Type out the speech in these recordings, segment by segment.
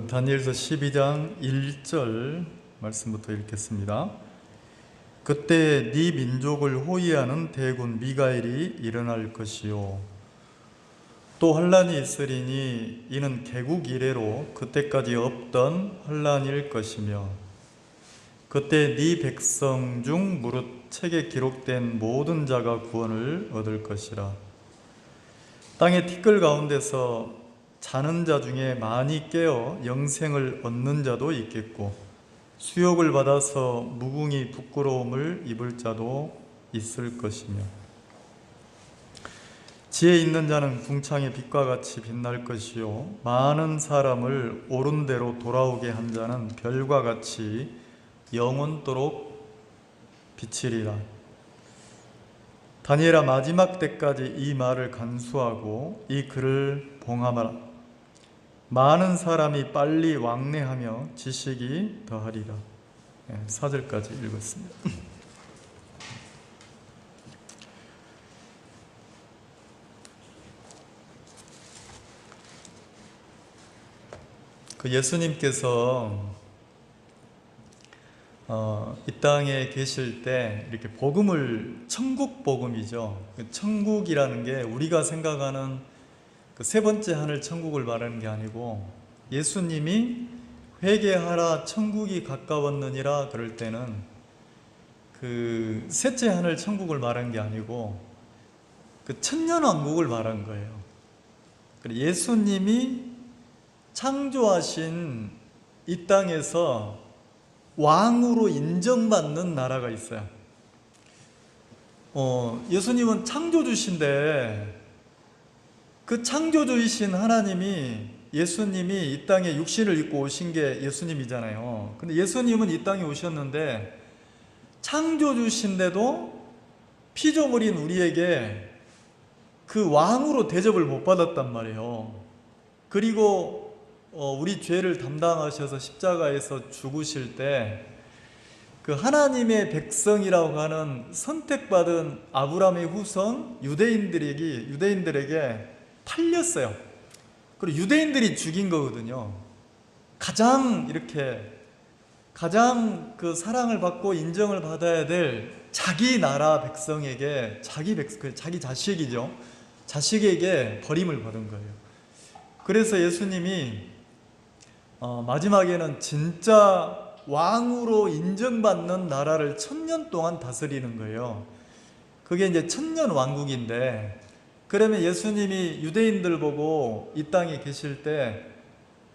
다니엘서 12장 1절 말씀부터 읽겠습니다. 그때 네 민족을 호위하는 대군 미가엘이 일어날 것이요 또 환란이 있으리니 이는 개국 이래로 그때까지 없던 환란일 것이며 그때 네 백성 중 무릇 책에 기록된 모든 자가 구원을 얻을 것이라. 땅의 티끌 가운데서 자는 자 중에 많이 깨어 영생을 얻는 자도 있겠고 수욕을 받아서 무궁히 부끄러움을 입을 자도 있을 것이며 지혜 있는 자는 궁창의 빛과 같이 빛날 것이요 많은 사람을 옳은 대로 돌아오게 한 자는 별과 같이 영원토록 비치리라. 다니엘아, 마지막 때까지 이 말을 간수하고 이 글을 봉함하라. 많은 사람이 빨리 왕래하며 지식이 더하리라. 4절까지 읽었습니다. 예수님께서 이 땅에 계실 때 이렇게 복음을, 천국 복음이죠. 천국이라는 게 우리가 생각하는 그 세 번째 하늘 천국을 말하는 게 아니고, 예수님이 회개하라 천국이 가까웠느니라 그럴 때는 그 셋째 하늘 천국을 말한 게 아니고 그 천년왕국을 말한 거예요. 예수님이 창조하신 이 땅에서 왕으로 인정받는 나라가 있어요. 예수님은 창조주신데 그 창조주이신 하나님이, 예수님이 이 땅에 육신을 입고 오신 게 예수님이잖아요. 근데 예수님은 이 땅에 오셨는데 창조주신데도 피조물인 우리에게 그 왕으로 대접을 못 받았단 말이에요. 그리고 우리 죄를 담당하셔서 십자가에서 죽으실 때 그 하나님의 백성이라고 하는 선택받은 아브라함의 후손 유대인들에게 팔렸어요. 그리고 유대인들이 죽인 거거든요. 가장 그 사랑을 받고 인정을 받아야 될 자기 나라 백성에게, 자기 자식이죠. 자식에게 버림을 받은 거예요. 그래서 예수님이 마지막에는 진짜 왕으로 인정받는 나라를 1000년 동안 다스리는 거예요. 그게 이제 천년왕국인데, 그러면 예수님이 유대인들 보고 이 땅에 계실 때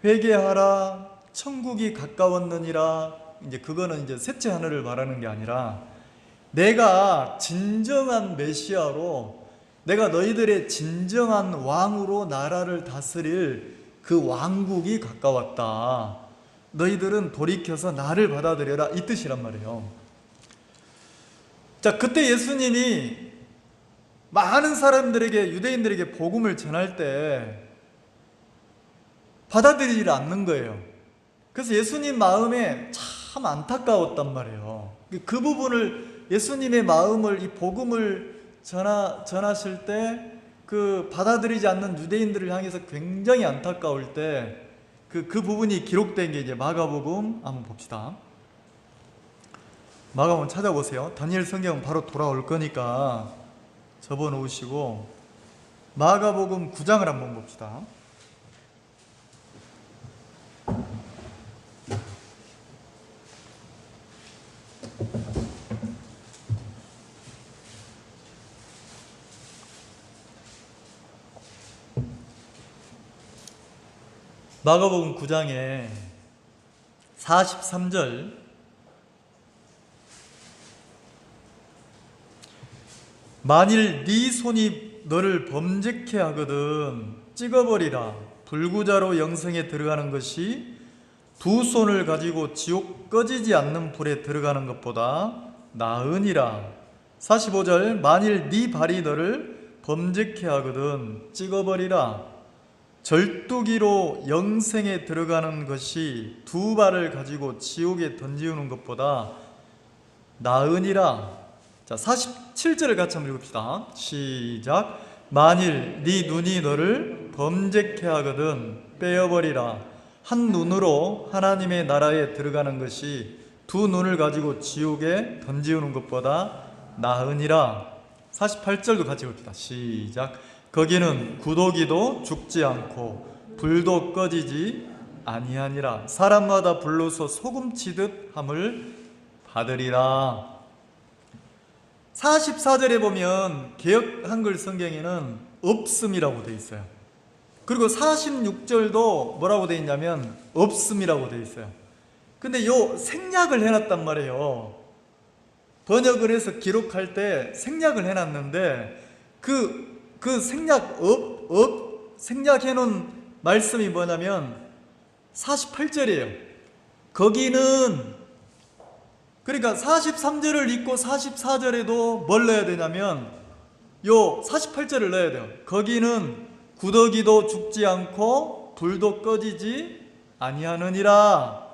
회개하라 천국이 가까웠느니라, 이제 그거는 이제 셋째 하늘을 말하는 게 아니라 내가 진정한 메시아로, 내가 너희들의 진정한 왕으로 나라를 다스릴 그 왕국이 가까웠다. 너희들은 돌이켜서 나를 받아들여라, 이 뜻이란 말이에요. 자, 그때 예수님이 많은 사람들에게, 유대인들에게 복음을 전할 때 받아들이지 않는 거예요. 그래서 예수님 마음에 참 안타까웠단 말이에요. 그 부분을, 예수님의 마음을, 이 복음을 전하실 때 그 받아들이지 않는 유대인들을 향해서 굉장히 안타까울 때 그 부분이 기록된 게 이제 마가복음 한번 봅시다. 마가복음 찾아보세요. 다니엘 성경은 바로 돌아올 거니까 접어놓으시고 마가복음 9장을 한번 봅시다. 마가복음 9장에 43절, 만일 네 손이 너를 범죄케 하거든 찍어버리라. 불구자로 영생에 들어가는 것이 두 손을 가지고 지옥 꺼지지 않는 불에 들어가는 것보다 나으니라. 45절, 만일 네 발이 너를 범죄케 하거든 찍어버리라. 절뚝이로 영생에 들어가는 것이 두 발을 가지고 지옥에 던지우는 것보다 나으니라. 자, 47절을 같이 한번 읽읍시다. 시작. 만일 네 눈이 너를 범죄케 하거든 빼어버리라. 한 눈으로 하나님의 나라에 들어가는 것이 두 눈을 가지고 지옥에 던지우는 것보다 나으니라. 48절도 같이 봅시다. 시작. 거기는 구더기도 죽지 않고 불도 꺼지지 아니하니라. 사람마다 불로서 소금치듯 함을 받으리라. 44절에 보면 개역 한글 성경에는 없음이라고 되어 있어요. 그리고 46절도 뭐라고 되어 있냐면 없음이라고 되어 있어요. 근데 요 생략을 해놨단 말이에요. 번역을 해서 기록할 때 생략을 해놨는데 그 생략해놓은 말씀이 뭐냐면 48절이에요. 거기는, 그러니까 43절을 읽고 44절에도 뭘 넣어야 되냐면 요 48절을 넣어야 돼요. 거기는 구더기도 죽지 않고 불도 꺼지지 아니하느니라.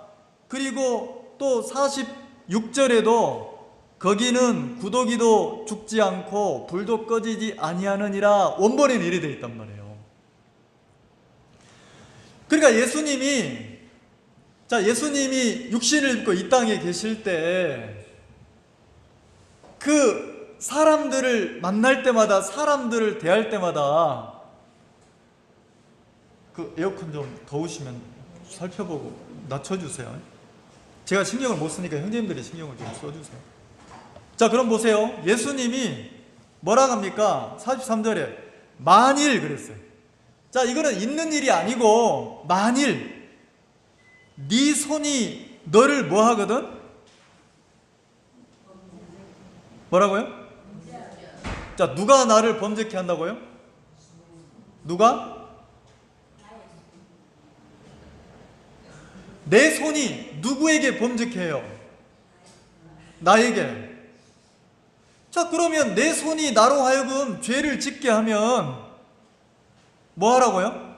그리고 또 46절에도 거기는 구더기도 죽지 않고 불도 꺼지지 아니하느니라. 원본에는 이래 되어 있단 말이에요. 그러니까 예수님이 육신을 입고 이 땅에 계실 때 그 사람들을 만날 때마다, 사람들을 대할 때마다, 그 에어컨 좀 더우시면 살펴보고 낮춰주세요. 제가 신경을 못 쓰니까 형제님들이 신경을 좀 써주세요. 자, 그럼 보세요. 예수님이 뭐라 합니까? 43절에 만일 그랬어요. 자, 이거는 있는 일이 아니고 만일 네 손이 너를 뭐 하거든? 뭐라고요? 자, 누가 나를 범죄케 한다고요? 누가? 내 손이 누구에게 범죄케 해요? 나에게. 자, 그러면 내 손이 나로 하여금 죄를 짓게 하면 뭐 하라고요?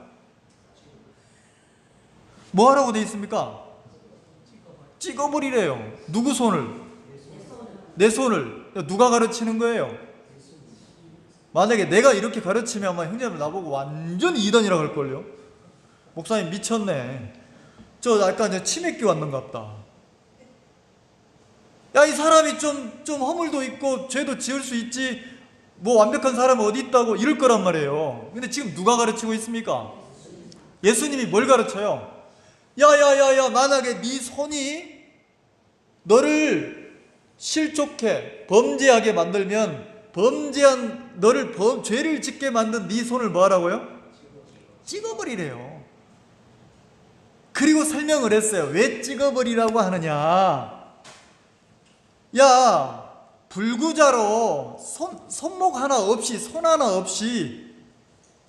뭐 하라고 돼 있습니까? 찍어버리래요. 누구 손을? 내 손을. 누가 가르치는 거예요? 만약에 내가 이렇게 가르치면 아마 형제들 나보고 완전 이단이라고 할걸요? 목사님 미쳤네. 저 약간 치맥기 왔는갑다. 야, 이 사람이 좀 허물도 있고 죄도 지을 수 있지, 뭐 완벽한 사람은 어디 있다고 이럴 거란 말이에요. 근데 지금 누가 가르치고 있습니까? 예수님이 뭘 가르쳐요? 야야야야, 만약에 네 손이 너를 실족해 범죄하게 만들면, 범죄한 너를 죄를 짓게 만든 네 손을 뭐 하라고요? 찍어버리래요. 그리고 설명을 했어요. 왜 찍어버리라고 하느냐? 야, 불구자로 손목 하나 없이, 손 하나 없이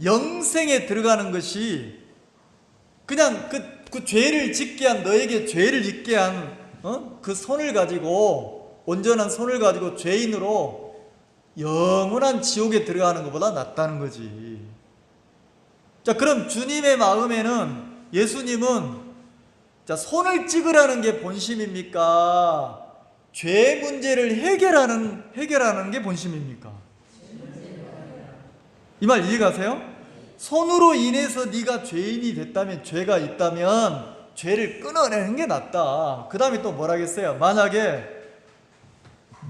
영생에 들어가는 것이 그냥 그 죄를 짓게 한, 너에게 죄를 짓게 한 그 손을 가지고, 온전한 손을 가지고 죄인으로 영원한 지옥에 들어가는 것보다 낫다는 거지. 자, 그럼 주님의 마음에는, 예수님은 자, 손을 찍으라는 게 본심입니까? 죄 문제를 해결하는 게 본심입니까? 이 말 이해가세요? 손으로 인해서 네가 죄인이 됐다면, 죄가 있다면 죄를 끊어내는 게 낫다. 그 다음에 또 뭐라 하겠어요? 만약에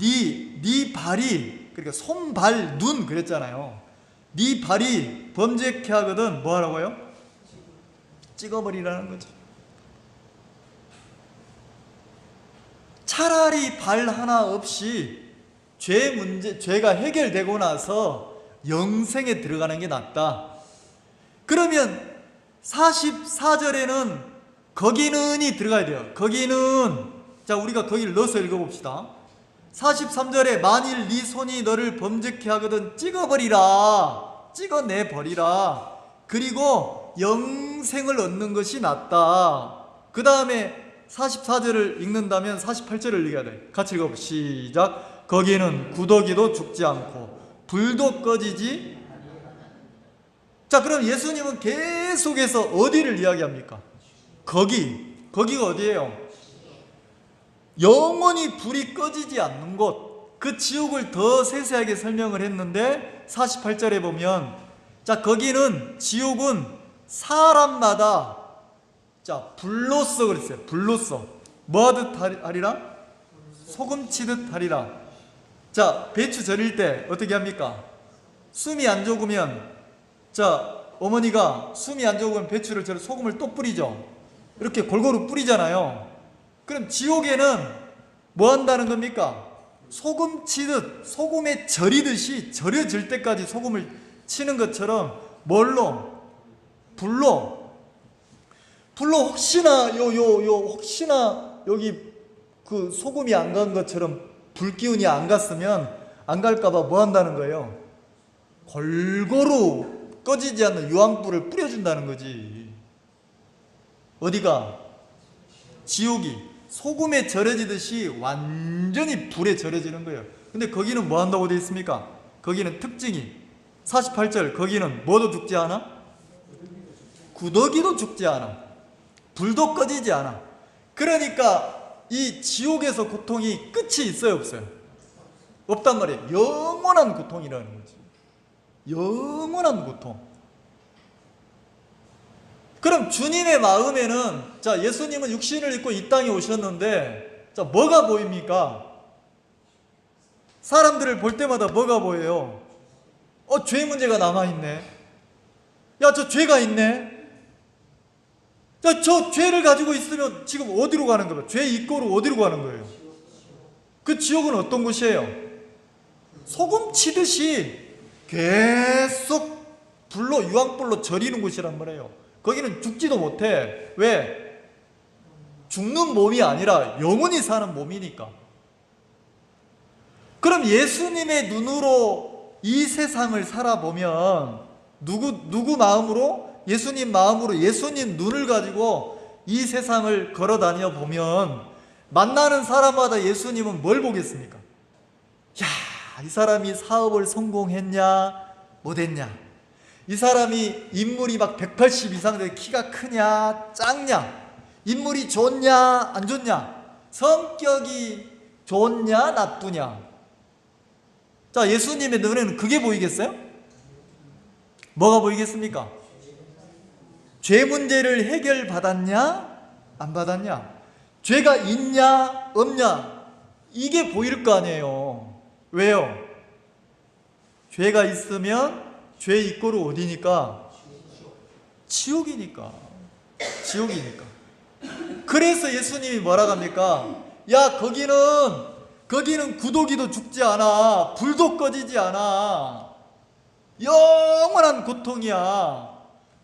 네 발이, 그러니까 손, 발, 눈 그랬잖아요. 네 발이 범죄케 하거든 뭐 하라고요? 찍어버리라는 거죠. 차라리 발 하나 없이 죄가 해결되고 나서 영생에 들어가는 게 낫다. 그러면 44절에는 거기는이 들어가야 돼요. 거기는, 자, 우리가 거기를 넣어서 읽어봅시다. 43절에 만일 네 손이 너를 범죄케 하거든 찍어버리라, 찍어내버리라. 그리고 영생을 얻는 것이 낫다. 그 다음에 44절을 읽는다면 48절을 읽어야 돼. 같이 읽어봅시다. 시작. 거기는 구더기도 죽지 않고 불도 꺼지지. 자, 그럼 예수님은 계속해서 어디를 이야기합니까? 거기가 어디예요? 영원히 불이 꺼지지 않는 곳, 그 지옥을 더 세세하게 설명을 했는데 48절에 보면, 자, 거기는, 지옥은 사람마다 자, 불로써 그랬어요. 불로써. 뭐 하듯 하리라? 소금 치듯 하리라. 자, 배추 절일 때 어떻게 합니까? 숨이 안 좋으면, 자, 어머니가 숨이 안 좋으면 배추를 절여 소금을 또 뿌리죠. 이렇게 골고루 뿌리잖아요. 그럼 지옥에는 뭐 한다는 겁니까? 소금 치듯, 소금에 절이듯이 절여질 때까지 소금을 치는 것처럼 뭘로? 불로 혹시나 혹시나 여기 그 소금이 안 간 것처럼 불기운이 안 갔으면 안 갈까봐 뭐 한다는 거예요? 골고루 꺼지지 않는 유황불을 뿌려준다는 거지. 어디가? 지옥이 소금에 절여지듯이 완전히 불에 절여지는 거예요. 근데 거기는 뭐 한다고 되어 있습니까? 거기는 특징이 48절, 거기는 뭐도 죽지 않아? 구더기도 죽지 않아. 불도 꺼지지 않아. 그러니까 이 지옥에서 고통이 끝이 있어요, 없어요? 없단 말이에요. 영원한 고통이라는 거지. 영원한 고통. 그럼 주님의 마음에는, 자, 예수님은 육신을 입고 이 땅에 오셨는데, 자, 뭐가 보입니까? 사람들을 볼 때마다 뭐가 보여요? 죄 문제가 남아있네. 야, 저 죄가 있네. 자, 저 죄를 가지고 있으면 지금 어디로 가는 거예요? 죄 입고로 어디로 가는 거예요? 그 지옥은 어떤 곳이에요? 소금 치듯이 계속 불로, 유황불로 절이는 곳이란 말이에요. 거기는 죽지도 못해. 왜? 죽는 몸이 아니라 영원히 사는 몸이니까. 그럼 예수님의 눈으로 이 세상을 살아보면 누구 마음으로? 예수님 마음으로, 예수님 눈을 가지고 이 세상을 걸어 다녀 보면 만나는 사람마다 예수님은 뭘 보겠습니까? 야, 이 사람이 사업을 성공했냐 못했냐, 이 사람이 인물이 막 180 이상 돼 키가 크냐 작냐, 인물이 좋냐 안 좋냐, 성격이 좋냐 나쁘냐. 자, 예수님의 눈에는 그게 보이겠어요? 뭐가 보이겠습니까? 죄 문제를 해결받았냐 안 받았냐, 죄가 있냐 없냐, 이게 보일 거 아니에요. 왜요? 죄가 있으면 죄 입고로 어디니까? 지옥이니까. 지옥이니까. 그래서 예수님이 뭐라 합니까? 야, 거기는 구더기도 죽지 않아. 불도 꺼지지 않아. 영원한 고통이야.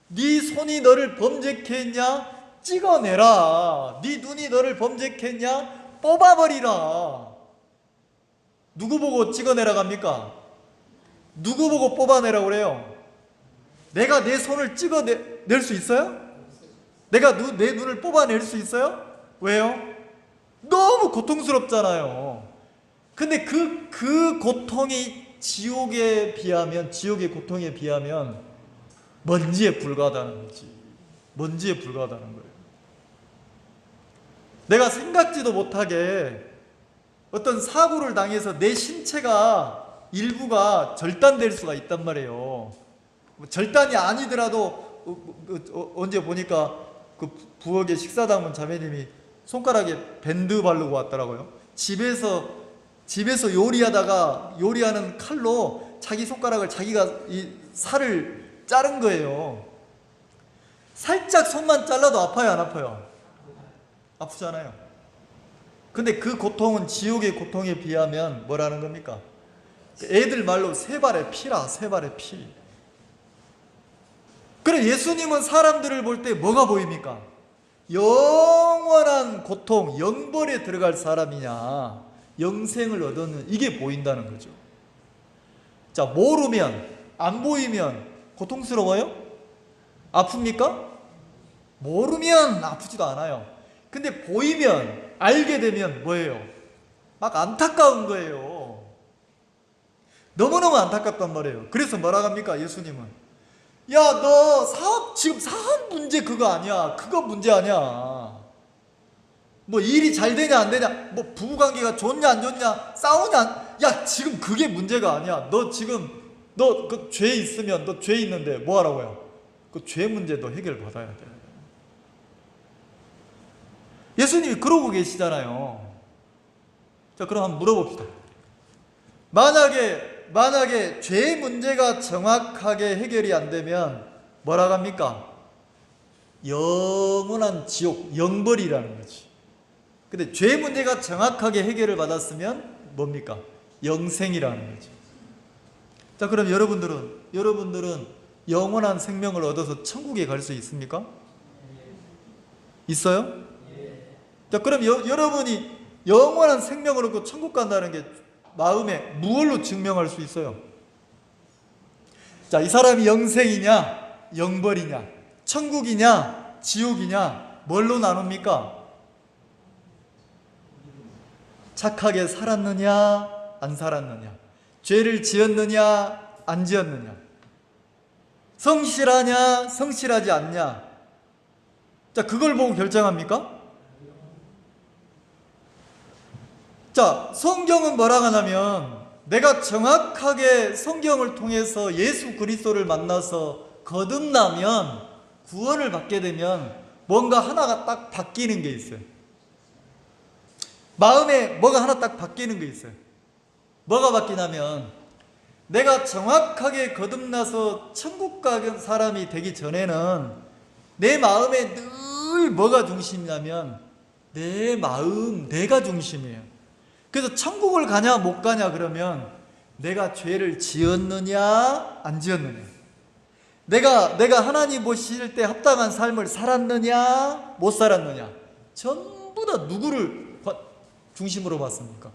네 손이 너를 범죄케 했냐? 찍어내라. 네 눈이 너를 범죄케 했냐? 뽑아버리라. 누구 보고 찍어내라 갑니까? 누구 보고 뽑아내라고 그래요? 내가 내 손을 찍어낼 수 있어요? 내가 내 눈을 뽑아낼 수 있어요? 왜요? 너무 고통스럽잖아요. 근데 그 고통이 지옥의 고통에 비하면 먼지에 불과하다는 거지. 먼지에 불과하다는 거예요. 내가 생각지도 못하게 어떤 사고를 당해서 내 신체가 일부가 절단될 수가 있단 말이에요. 절단이 아니더라도 언제 보니까 그 부엌에 식사 담은 자매님이 손가락에 밴드 바르고 왔더라고요. 집에서 요리하는 칼로 자기 손가락을, 자기가 이 살을 자른 거예요. 살짝 손만 잘라도 아파요 안 아파요? 아프잖아요. 근데 그 고통은 지옥의 고통에 비하면 뭐라는 겁니까? 애들 말로 세 발의 피라, 세 발의 피. 그래, 예수님은 사람들을 볼 때 뭐가 보입니까? 영원한 고통, 영벌에 들어갈 사람이냐, 영생을 얻는, 이게 보인다는 거죠. 자, 모르면, 안 보이면 고통스러워요? 아픕니까? 모르면 아프지도 않아요. 근데 보이면, 알게 되면 뭐예요? 막 안타까운 거예요. 너무너무 안타깝단 말이에요. 그래서 뭐라 합니까? 예수님은, 야, 너 지금 사업 문제 그거 아니야. 그거 문제 아니야. 뭐 일이 잘 되냐 안 되냐, 뭐 부부관계가 좋냐 안 좋냐, 싸우냐, 야, 지금 그게 문제가 아니야. 너 그 죄 있으면, 너 죄 있는데 뭐 하라고요? 그 죄 문제 너 해결 받아야 돼. 예수님이 그러고 계시잖아요. 자, 그럼 한번 물어봅시다. 만약에 죄의 문제가 정확하게 해결이 안 되면 뭐라고 합니까? 영원한 지옥, 영벌이라는 거지. 근데 죄의 문제가 정확하게 해결을 받았으면 뭡니까? 영생이라는 거지. 자, 그럼 여러분들은 영원한 생명을 얻어서 천국에 갈 수 있습니까? 있어요? 자, 그럼 여러분이 영원한 생명을 얻고 천국 간다는 게 마음에 무엇로 증명할 수 있어요? 자, 이 사람이 영생이냐, 영벌이냐, 천국이냐, 지옥이냐, 뭘로 나눕니까? 착하게 살았느냐, 안 살았느냐, 죄를 지었느냐, 안 지었느냐, 성실하냐, 성실하지 않냐. 자, 그걸 보고 결정합니까? 자, 성경은 뭐라고 하냐면 내가 정확하게 성경을 통해서 예수 그리스도를 만나서 거듭나면, 구원을 받게 되면 뭔가 하나가 딱 바뀌는 게 있어요. 마음에 뭐가 하나 딱 바뀌는 게 있어요. 뭐가 바뀌냐면, 내가 정확하게 거듭나서 천국 가는 사람이 되기 전에는 내 마음에 늘 뭐가 중심이냐면 내 마음, 내가 중심이에요. 그래서 천국을 가냐 못 가냐 그러면 내가 죄를 지었느냐 안 지었느냐, 내가 하나님 보실 때 합당한 삶을 살았느냐 못 살았느냐, 전부 다 누구를 중심으로 봤습니까?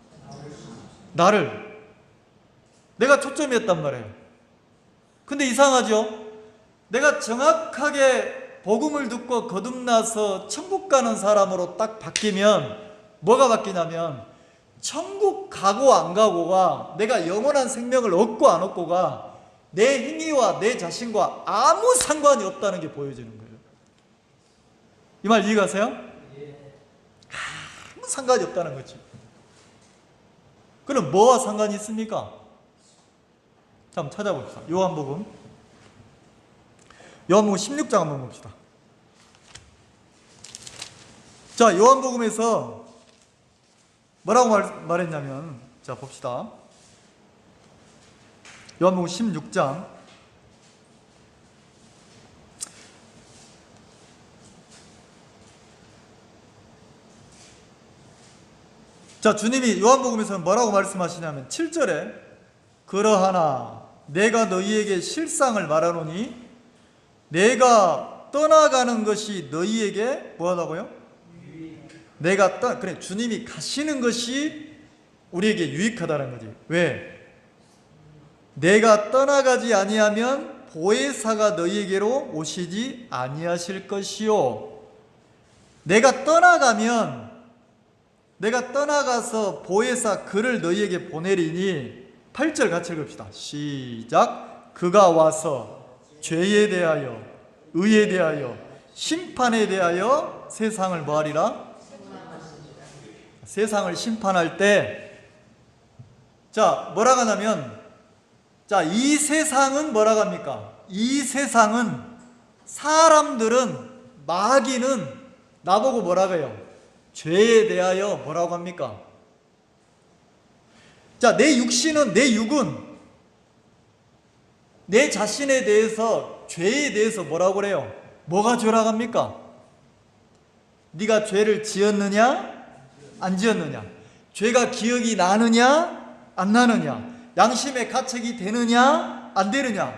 나를. 내가 초점이었단 말이에요. 근데 이상하죠? 내가 정확하게 복음을 듣고 거듭나서 천국 가는 사람으로 딱 바뀌면 뭐가 바뀌냐면, 천국 가고 안 가고가, 내가 영원한 생명을 얻고 안 얻고가 내 행위와 내 자신과 아무 상관이 없다는 게 보여지는 거예요. 이 말 이해가세요? 아무 상관이 없다는 거지. 그럼 뭐와 상관이 있습니까? 자, 한번 찾아봅시다. 요한복음 16장 한번 봅시다. 자, 요한복음에서 뭐라고 말했냐면, 자, 봅시다. 요한복음 16장 자, 주님이 요한복음에서는 뭐라고 말씀하시냐면 7절에 그러하나 내가 너희에게 실상을 말하노니 내가 떠나가는 것이 너희에게 뭐하다고요? 그래, 주님이 가시는 것이 우리에게 유익하다는 거지. 왜? 내가 떠나가지 아니하면 보혜사가 너희에게로 오시지 아니하실 것이요. 내가 떠나가서 보혜사 그를 너희에게 보내리니, 8절 같이 읽읍시다. 시작. 그가 와서 죄에 대하여, 의에 대하여, 심판에 대하여 세상을 뭐하리라? 세상을 심판할 때, 자, 뭐라고 하냐면, 자, 이 세상은 뭐라고 합니까? 이 세상은, 사람들은, 마귀는 나보고 뭐라고 해요? 죄에 대하여 뭐라고 합니까? 자, 내 육은 내 자신에 대해서, 죄에 대해서 뭐라고 그래요? 뭐가 죄라고 합니까? 네가 죄를 지었느냐 안 지었느냐, 죄가 기억이 나느냐 안 나느냐, 양심의 가책이 되느냐 안 되느냐.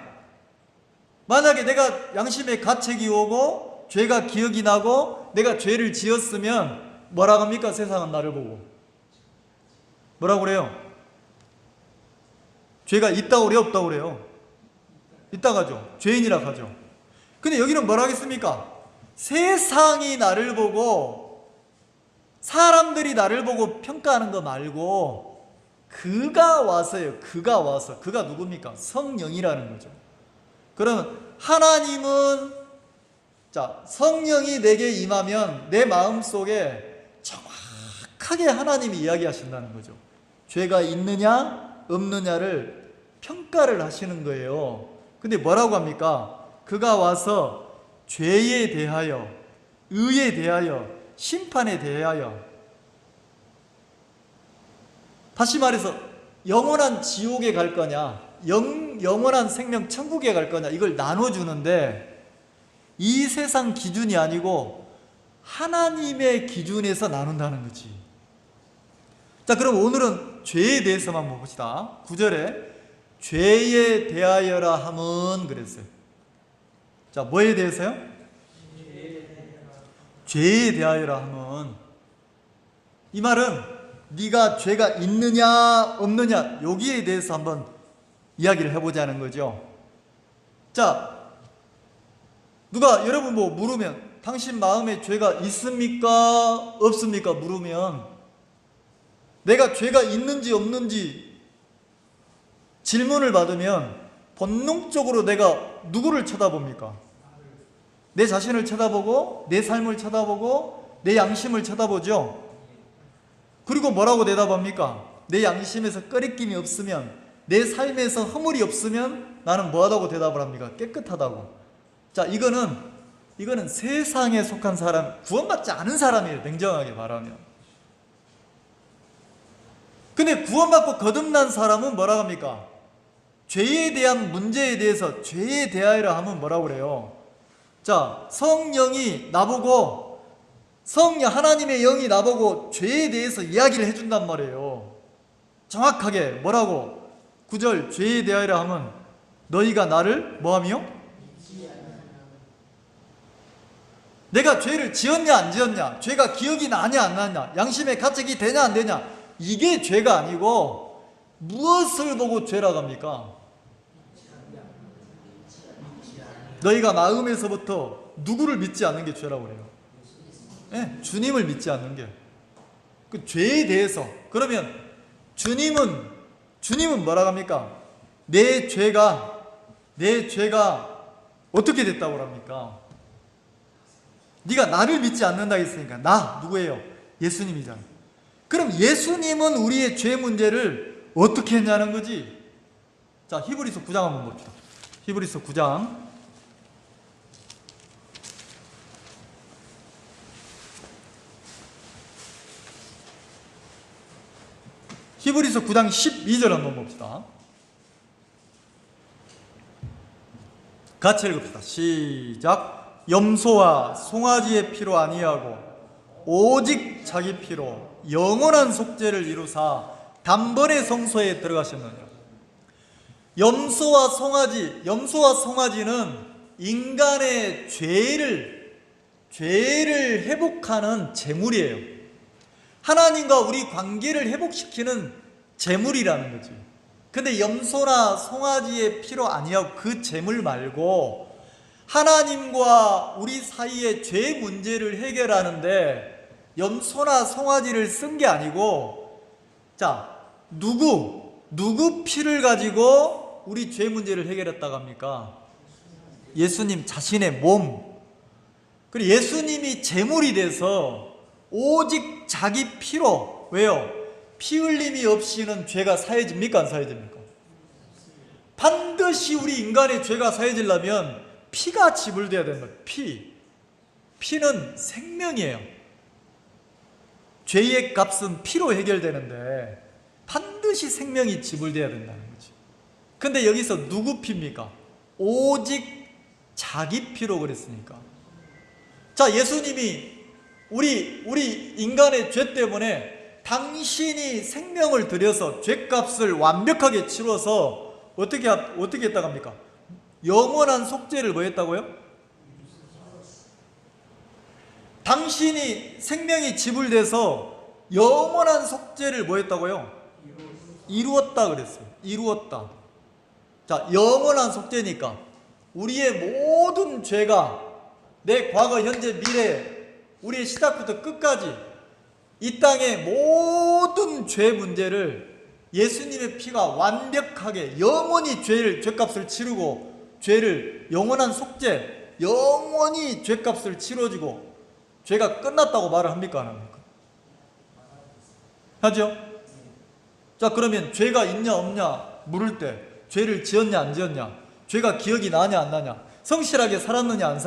만약에 내가 양심의 가책이 오고 죄가 기억이 나고 내가 죄를 지었으면 뭐라고 합니까? 세상은 나를 보고 뭐라고 그래요? 죄가 있다고 그래요? 없다고 그래요? 있다고 하죠. 죄인이라고 하죠. 근데 여기는 뭐라고 하겠습니까? 세상이 나를 보고, 사람들이 나를 보고 평가하는 거 말고 그가 와서요. 그가 누굽니까? 성령이라는 거죠. 그러면 하나님은, 자, 성령이 내게 임하면 내 마음속에 정확하게 하나님이 이야기하신다는 거죠. 죄가 있느냐 없느냐를 평가를 하시는 거예요. 근데 뭐라고 합니까? 그가 와서 죄에 대하여, 의에 대하여, 심판에 대하여, 다시 말해서 영원한 지옥에 갈 거냐, 영원한 생명 천국에 갈 거냐, 이걸 나눠주는데 이 세상 기준이 아니고 하나님의 기준에서 나눈다는 거지. 자, 그럼 오늘은 죄에 대해서만 봅시다. 9절에 죄에 대하여라 함은 그랬어요. 자, 뭐에 대해서요? 죄에 대하여라 함은, 이 말은 네가 죄가 있느냐 없느냐 여기에 대해서 한번 이야기를 해보자는 거죠. 자, 누가 여러분 뭐 물으면 당신 마음에 죄가 있습니까 없습니까 물으면 내가 죄가 있는지 없는지 질문을 받으면 본능적으로 내가 누구를 쳐다봅니까? 내 자신을 쳐다보고 내 삶을 쳐다보고 내 양심을 쳐다보죠. 그리고 뭐라고 대답합니까? 내 양심에서 꺼리낌이 없으면, 내 삶에서 허물이 없으면 나는 뭐하다고 대답을 합니까? 깨끗하다고. 자, 이거는 세상에 속한 사람, 구원받지 않은 사람이에요. 냉정하게 말하면. 근데 구원받고 거듭난 사람은 뭐라고 합니까? 죄에 대한 문제에 대해서 죄에 대하여라 하면 뭐라고 그래요? 자, 성령이 나보고, 하나님의 영이 나보고 죄에 대해서 이야기를 해준단 말이에요. 정확하게 뭐라고? 9절 죄에 대하여라 하면 너희가 나를 뭐하며? 내가 죄를 지었냐 안 지었냐, 죄가 기억이 나냐 안 나냐, 양심에 가책이 되냐 안 되냐, 이게 죄가 아니고 무엇을 보고 죄라고 합니까? 너희가 마음에서부터 누구를 믿지 않는 게 죄라고 그래요. 네, 주님을 믿지 않는 게 그 죄에 대해서. 그러면 주님은 뭐라고 합니까? 내 죄가 어떻게 됐다고 합니까? 네가 나를 믿지 않는다 했으니까 나 누구예요? 예수님이잖아. 그럼 예수님은 우리의 죄 문제를 어떻게 했냐는 거지. 자, 히브리서 9장 한번 봅시다. 히브리서 9장 히브리서 9장 12절 한번 봅시다. 같이 읽읍시다. 시작. 염소와 송아지의 피로 아니하고 오직 자기 피로 영원한 속죄를 이루사 단번에 성소에 들어가셨느니라. 염소와 송아지는 인간의 죄를 회복하는 제물이에요. 하나님과 우리 관계를 회복시키는 제물이라는 거지. 근데 염소나 송아지의 피로 아니하고 그 제물 말고 하나님과 우리 사이의 죄 문제를 해결하는데 염소나 송아지를 쓴 게 아니고, 자, 누구 피를 가지고 우리 죄 문제를 해결했다고 합니까? 예수님 자신의 몸. 그리고 예수님이 제물이 돼서 오직 자기 피로, 왜요? 피 흘림이 없이는 죄가 사해집니까 안 사해집니까? 반드시 우리 인간의 죄가 사해지려면 피가 지불돼야 된다. 피는 생명이에요. 죄의 값은 피로 해결되는데 반드시 생명이 지불돼야 된다는 거지. 근데 여기서 누구 피입니까? 오직 자기 피로 그랬으니까. 자, 예수님이 우리 인간의 죄 때문에 당신이 생명을 들여서 죄값을 완벽하게 치러서 어떻게 했다고 합니까? 영원한 속죄를 뭐 했다고요? 당신이 생명이 지불돼서 영원한 속죄를 뭐 했다고요? 이루었다 그랬어요. 이루었다. 자, 영원한 속죄니까 우리의 모든 죄가 내 과거, 현재, 미래, 우리의 시작부터 끝까지 이 땅의 모든 죄 문제를 예수님의 피가 완벽하게 영원히 죄값을 치르고 죄를 영원한 속죄, 영원히 죄값을 치러지고 죄가 끝났다고 말을 합니까 안 합니까? 하죠? 자, 그러면 죄가 있냐 없냐 물을 때 죄를 지었냐 안 지었냐, 죄가 기억이 나냐 안 나냐, 성실하게 살았느냐 안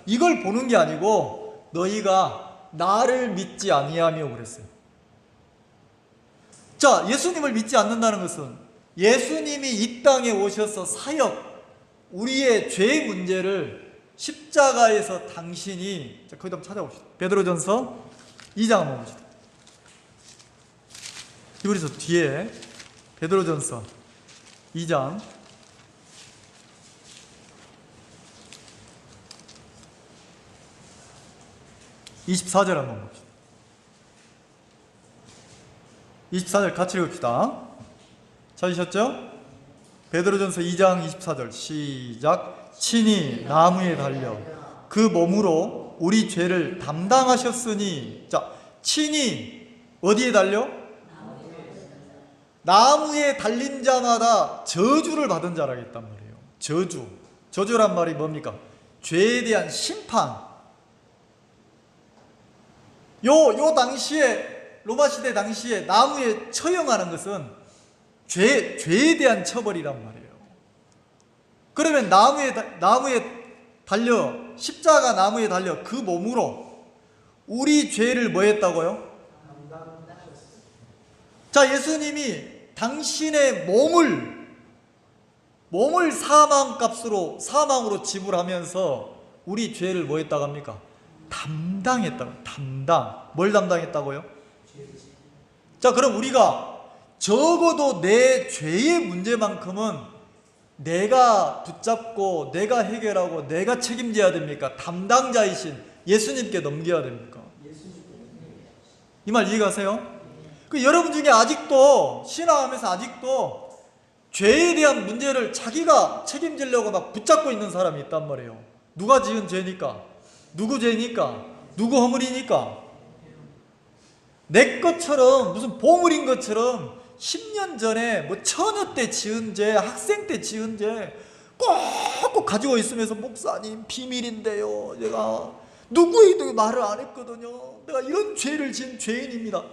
이걸 보는 게 아니고 너희가 나를 믿지 아니하며 그랬어요. 자, 예수님을 믿지 않는다는 것은 예수님이 이 땅에 오셔서 사역, 우리의 죄 문제를 십자가에서 당신이, 자, 거기다 한번 찾아봅시다. 베드로전서 2장 한번 봅시다. 그래서 뒤에 베드로전서 2장 24절 한번 봅시다. 24절 같이 읽읍시다. 찾으셨죠? 베드로전서 2장 24절 시작. 친히 나무에 달려 그 몸으로 우리 죄를 담당하셨으니. 자, 친히 어디에 달려? 나무에 달린 자마다 저주를 받은 자라겠단 말이에요. 저주란 말이 뭡니까? 죄에 대한 심판. 요 당시에, 로마 시대 당시에 나무에 처형하는 것은 죄에 대한 처벌이란 말이에요. 그러면 나무에 달려, 십자가 나무에 달려 그 몸으로 우리 죄를 뭐 했다고요? 자, 예수님이 당신의 몸을 사망으로 지불하면서 우리 죄를 뭐 했다고 합니까? 담당했다고. 뭘 담당했다고요? 자, 그럼 우리가 적어도 내 죄의 문제만큼은 내가 붙잡고 내가 해결하고 내가 책임져야 됩니까? 담당자이신 예수님께 넘겨야 됩니까? 이 말 이해가세요? 여러분 중에 아직도 신앙하면서 아직도 죄에 대한 문제를 자기가 책임지려고 막 붙잡고 있는 사람이 있단 말이에요. 누가 지은 죄니까? 누구 죄니까? 누구 허물이니까? 내 것처럼, 무슨 보물인 것처럼 10년 전에 뭐 처녀 때 지은 죄, 학생 때 지은 죄 꼭 가지고 있으면서 목사님 비밀인데요, 내가 누구에도 말을 안 했거든요, 내가 이런 죄를 지은 죄인입니다.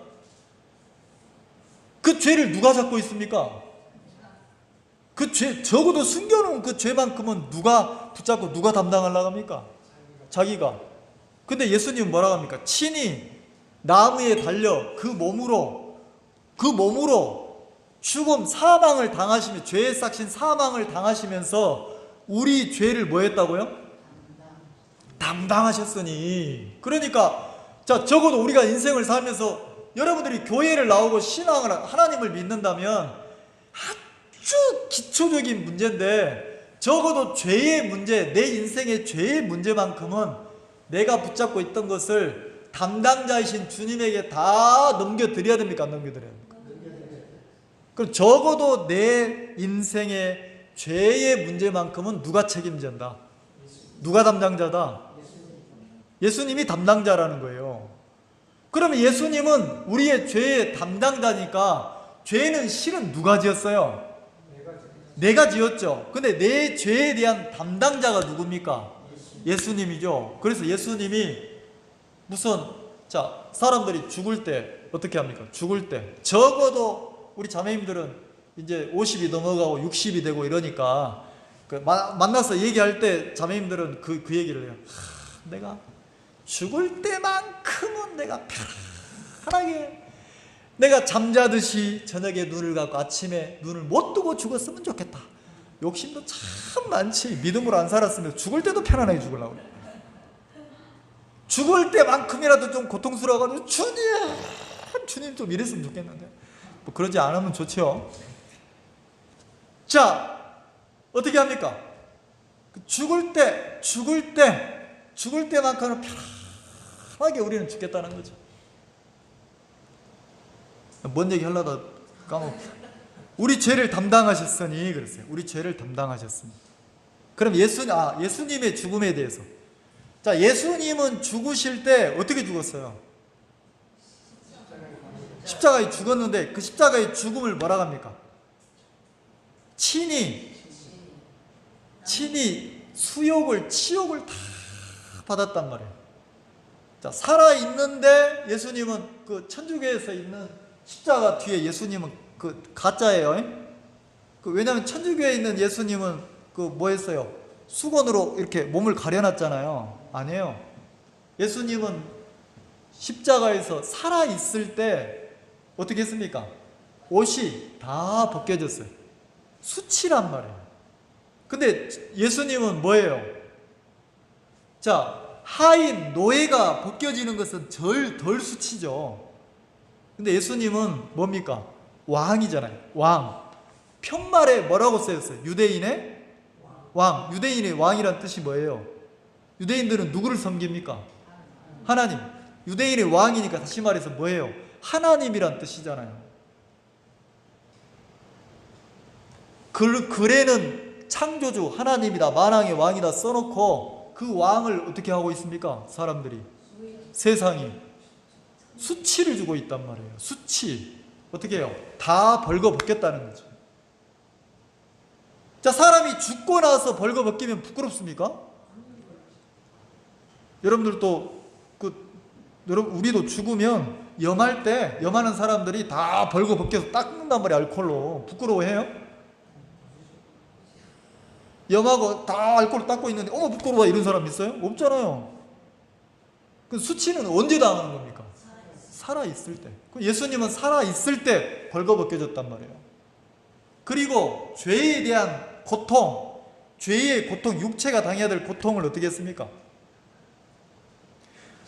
그 죄를 누가 잡고 있습니까? 그 죄, 적어도 숨겨놓은 그 죄만큼은 누가 붙잡고 누가 담당하려고 합니까? 자기가. 근데 예수님은 뭐라고 합니까? 친히 나무에 달려 그 몸으로 죽음, 사망을 당하시며, 죄의 삭신 사망을 당하시면서 우리 죄를 뭐 했다고요? 담당하셨으니. 그러니까 자, 적어도 우리가 인생을 살면서 여러분들이 교회를 나오고 신앙을, 하나님을 믿는다면 아주 기초적인 문제인데, 적어도 죄의 문제, 내 인생의 죄의 문제만큼은 내가 붙잡고 있던 것을 담당자이신 주님에게 다 넘겨드려야 됩니까? 안 넘겨드려야 됩니까? 그럼 적어도 내 인생의 죄의 문제만큼은 누가 책임진다? 누가 담당자다? 예수님이 담당자라는 거예요. 그러면 예수님은 우리의 죄의 담당자니까 죄는 실은 누가 지었어요? 내가 지었죠. 근데 내 죄에 대한 담당자가 누굽니까? 예수님이죠. 그래서 예수님이 자, 사람들이 죽을 때 어떻게 합니까? 죽을 때 적어도 우리 자매님들은 이제 50이 넘어가고 60이 되고 이러니까 만나서 얘기할 때 자매님들은 그 얘기를 해요. 내가 죽을 때만큼은 내가 편하게, 내가 잠자듯이 저녁에 눈을 감고 아침에 눈을 못 뜨고 죽었으면 좋겠다. 욕심도 참 많지. 믿음으로 안 살았으면 죽을 때도 편안하게 죽으려고 그래. 죽을 때만큼이라도 좀 고통스러워가지고 주님 좀 이랬으면 좋겠는데, 뭐 그러지 않으면 좋죠. 자, 어떻게 합니까? 죽을 때만큼은 편하게 우리는 죽겠다는 거죠. 뭔 얘기 하려다 까먹고. 우리 죄를 담당하셨으니 그랬어요. 우리 죄를 담당하셨으니. 그럼 예수님의 죽음에 대해서. 자, 예수님은 죽으실 때 어떻게 죽었어요? 십자가에 죽었는데 그 십자가의 죽음을 뭐라고 합니까? 친히 치욕을 다 받았단 말이에요. 자, 살아있는데 예수님은 그 천주교에서 있는 십자가 뒤에 예수님은 그 가짜예요. 왜냐하면 천주교에 있는 예수님은 뭐 했어요? 수건으로 이렇게 몸을 가려놨잖아요. 아니에요. 예수님은 십자가에서 살아있을 때 어떻게 했습니까? 옷이 다 벗겨졌어요. 수치란 말이에요. 근데 예수님은 뭐예요? 자, 하인, 노예가 벗겨지는 것은 덜 수치죠. 근데 예수님은 뭡니까? 왕이잖아요. 왕. 편말에 뭐라고 쓰였어요? 유대인의 왕. 유대인의 왕이란 뜻이 뭐예요? 유대인들은 누구를 섬깁니까? 하나님. 유대인의 왕이니까 다시 말해서 뭐예요? 하나님이란 뜻이잖아요. 글에는 창조주 하나님이다, 만왕의 왕이다 써놓고 그 왕을 어떻게 하고 있습니까? 사람들이, 세상이 수치를 주고 있단 말이에요. 수치. 어떻게 해요? 다 벌거벗겼다는 거죠. 자, 사람이 죽고 나서 벌거벗기면 부끄럽습니까? 여러분들도 우리도 죽으면 염할 때 염하는 사람들이 다 벌거벗겨서 닦는단 말이에요. 알코올로. 부끄러워해요? 염하고 다 알코올로 닦고 있는데 어머 부끄러워 이런 사람 있어요? 없잖아요. 그 수치는 언제 당하는 겁니까? 살아있을 때. 예수님은 살아있을 때 벌거벗겨졌단 말이에요. 그리고 죄에 대한 고통, 죄의 고통, 육체가 당해야 될 고통을 어떻게 했습니까?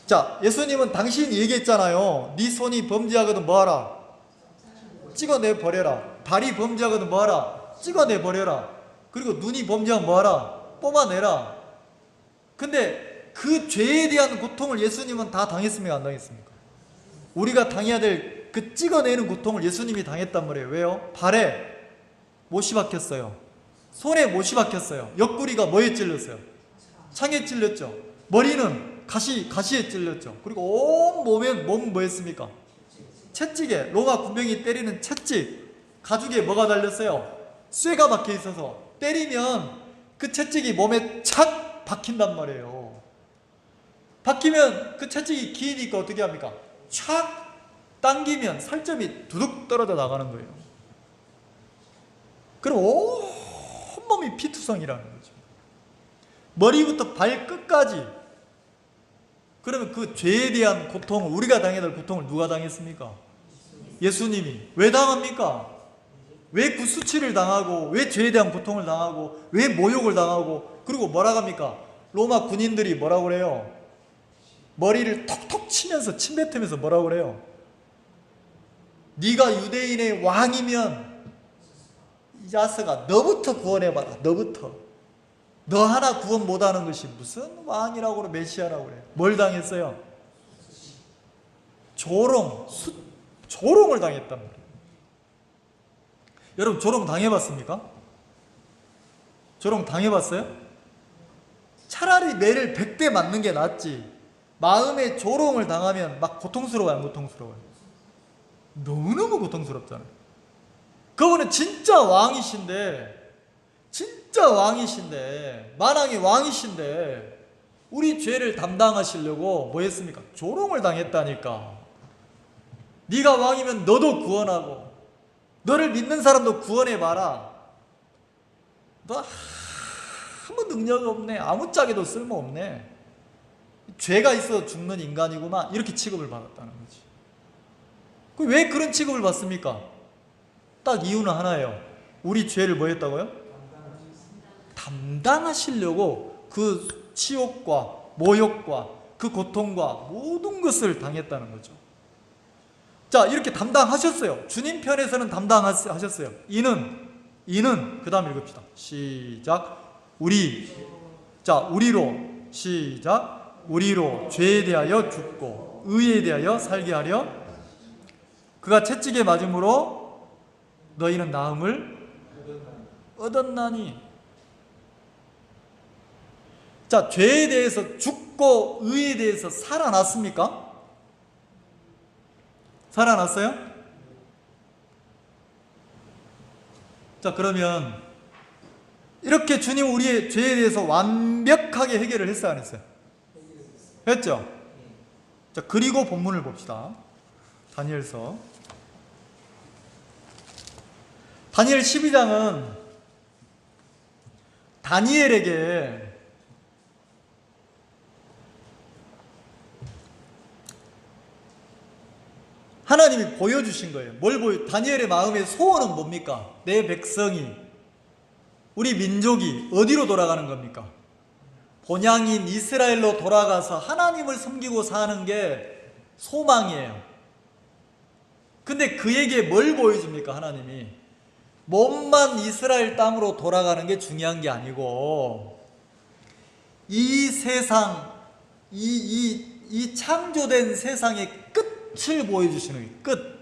자, 예수님은 당신이 얘기했잖아요. 네 손이 범죄하거든 뭐하라? 찍어내 버려라. 발이 범죄하거든 뭐하라? 찍어내 버려라. 그리고 눈이 범죄하면 뭐하라? 뽑아내라. 근데 그 죄에 대한 고통을 예수님은 다 당했습니까? 안 당했습니까? 우리가 당해야 될 그 찍어내는 고통을 예수님이 당했단 말이에요. 왜요? 발에 못이 박혔어요. 손에 못이 박혔어요. 옆구리가 뭐에 찔렸어요? 창에 찔렸죠. 머리는 가시에 찔렸죠. 그리고 온 몸은 뭐였습니까? 채찍에, 로마 군병이 때리는 채찍, 가죽에 뭐가 달렸어요? 쇠가 박혀 있어서 때리면 그 채찍이 몸에 착 박힌단 말이에요. 박히면 그 채찍이 기니까 어떻게 합니까? 착 당기면 살점이 두둑 떨어져 나가는 거예요. 그럼 온몸이 피투성이라는 거죠. 머리부터 발끝까지. 그러면 그 죄에 대한 고통을, 우리가 당해야 될 고통을 누가 당했습니까? 예수님이. 왜 당합니까? 왜 그 수치를 당하고, 왜 죄에 대한 고통을 당하고, 왜 모욕을 당하고, 그리고 뭐라고 합니까? 로마 군인들이 뭐라고 그래요? 머리를 톡톡 치면서, 침뱉으면서 뭐라고 그래요? 네가 유대인의 왕이면 이 자식아 너부터 구원해봐라. 너부터. 너 하나 구원 못하는 것이 무슨 왕이라고 그래, 메시아라고 그래. 뭘 당했어요? 조롱을 당했단 말이에요. 여러분 조롱 당해봤습니까? 조롱 당해봤어요? 차라리 매를 100대 맞는 게 낫지. 마음에 조롱을 당하면 막 고통스러워요, 안 고통스러워요? 너무너무 고통스럽잖아요. 그분은 진짜 왕이신데, 만왕의 왕이신데 우리 죄를 담당하시려고 뭐 했습니까? 조롱을 당했다니까. 네가 왕이면 너도 구원하고 너를 믿는 사람도 구원해봐라. 너 아무 능력 없네. 아무짝에도 쓸모없네. 죄가 있어 죽는 인간이구만. 이렇게 취급을 받았다는 거지. 왜 그런 취급을 받습니까? 딱 이유는 하나예요. 우리 죄를 뭐 했다고요? 담당하시려고 그 치욕과 모욕과 그 고통과 모든 것을 당했다는 거죠. 자, 이렇게 담당하셨어요. 주님 편에서는 담당하셨어요. 이는 그 다음 읽읍시다. 시작. 우리로 시작. 우리로 죄에 대하여 죽고 의에 대하여 살게 하려 그가 채찍에 맞음으로 너희는 나음을 얻었나니. 자, 죄에 대해서 죽고 의에 대해서 살아났습니까? 살아났어요? 자, 그러면 이렇게 주님 우리의 죄에 대해서 완벽하게 해결을 했어요, 안 했어요? 했죠? 자, 그리고 본문을 봅시다. 다니엘서. 다니엘 12장은 다니엘에게 하나님이 보여주신 거예요. 다니엘의 마음의 소원은 뭡니까? 내 백성이, 우리 민족이 어디로 돌아가는 겁니까? 본향인 이스라엘로 돌아가서 하나님을 섬기고 사는 게 소망이에요. 근데 그에게 뭘 보여줍니까? 하나님이 몸만 이스라엘 땅으로 돌아가는 게 중요한 게 아니고 이 세상, 이 창조된 세상의 끝을 보여주시는 거예요. 끝.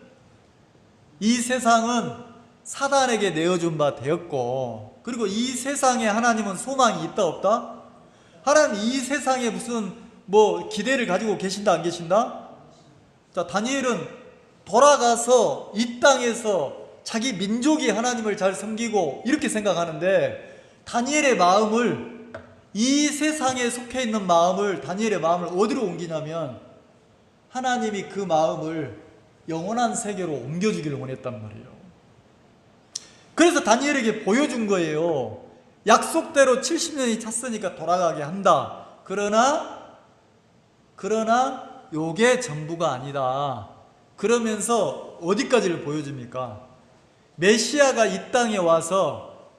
이 세상은 사단에게 내어준 바 되었고, 그리고 이 세상에 하나님은 소망이 있다 없다? 하나님 이 세상에 무슨 기대를 가지고 계신다 안 계신다? 자, 다니엘은 돌아가서 이 땅에서 자기 민족이 하나님을 잘 섬기고 이렇게 생각하는데, 다니엘의 마음을, 이 세상에 속해 있는 마음을, 다니엘의 마음을 어디로 옮기냐면 하나님이 그 마음을 영원한 세계로 옮겨주기를 원했단 말이에요. 그래서 다니엘에게 보여준 거예요. 약속대로 70년이 찼으니까 돌아가게 한다. 그러나 요게 전부가 아니다. 그러면서 어디까지를 보여줍니까? 메시아가 이 땅에 와서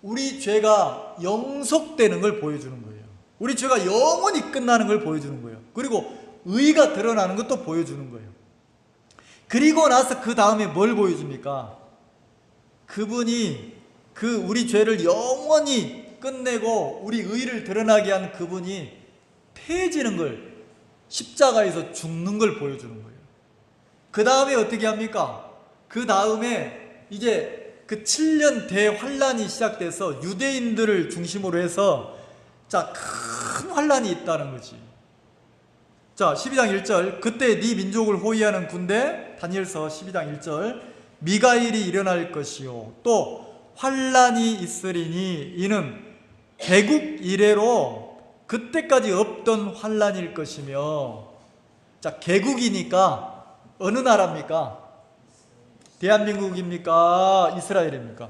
우리 죄가 영속되는 걸 보여주는 거예요. 우리 죄가 영원히 끝나는 걸 보여주는 거예요. 그리고 의가 드러나는 것도 보여주는 거예요. 그리고 나서 그 다음에 뭘 보여줍니까? 그분이 우리 죄를 영원히 끝내고 우리 의를 드러나게 한 그분이 패해지는 걸, 십자가에서 죽는 걸 보여주는 거예요. 그 다음에 어떻게 합니까? 그 다음에 이제 그 7년 대환란이 시작돼서 유대인들을 중심으로 해서 큰 환란이 있다는 거지. 자, 12장 1절. 그때 네 민족을 호위하는 군대, 다니엘서 12장 1절. 미가일이 일어날 것이요 또 환란이 있으리니 이는 개국 이래로 그때까지 없던 환란일 것이며. 자, 개국이니까 어느 나라입니까? 대한민국입니까? 이스라엘입니까?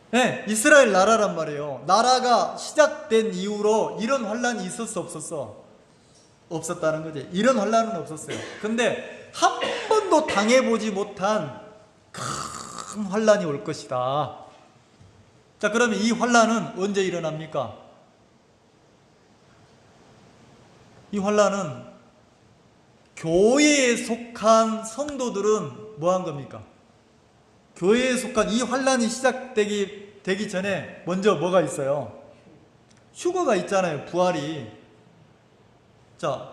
네, 이스라엘 나라란 말이에요. 나라가 시작된 이후로 이런 환란이 있었어 없었어? 없었다는 거지. 이런 환란은 없었어요. 근데 한 번도 당해보지 못한 큰 환란이 올 것이다. 자, 그러면 이 환란은 언제 일어납니까? 이 환란은 교회에 속한 성도들은 뭐 한 겁니까? 교회에 속한 이 환란이 시작되기 전에 먼저 뭐가 있어요? 휴거가 있잖아요. 부활이. 자,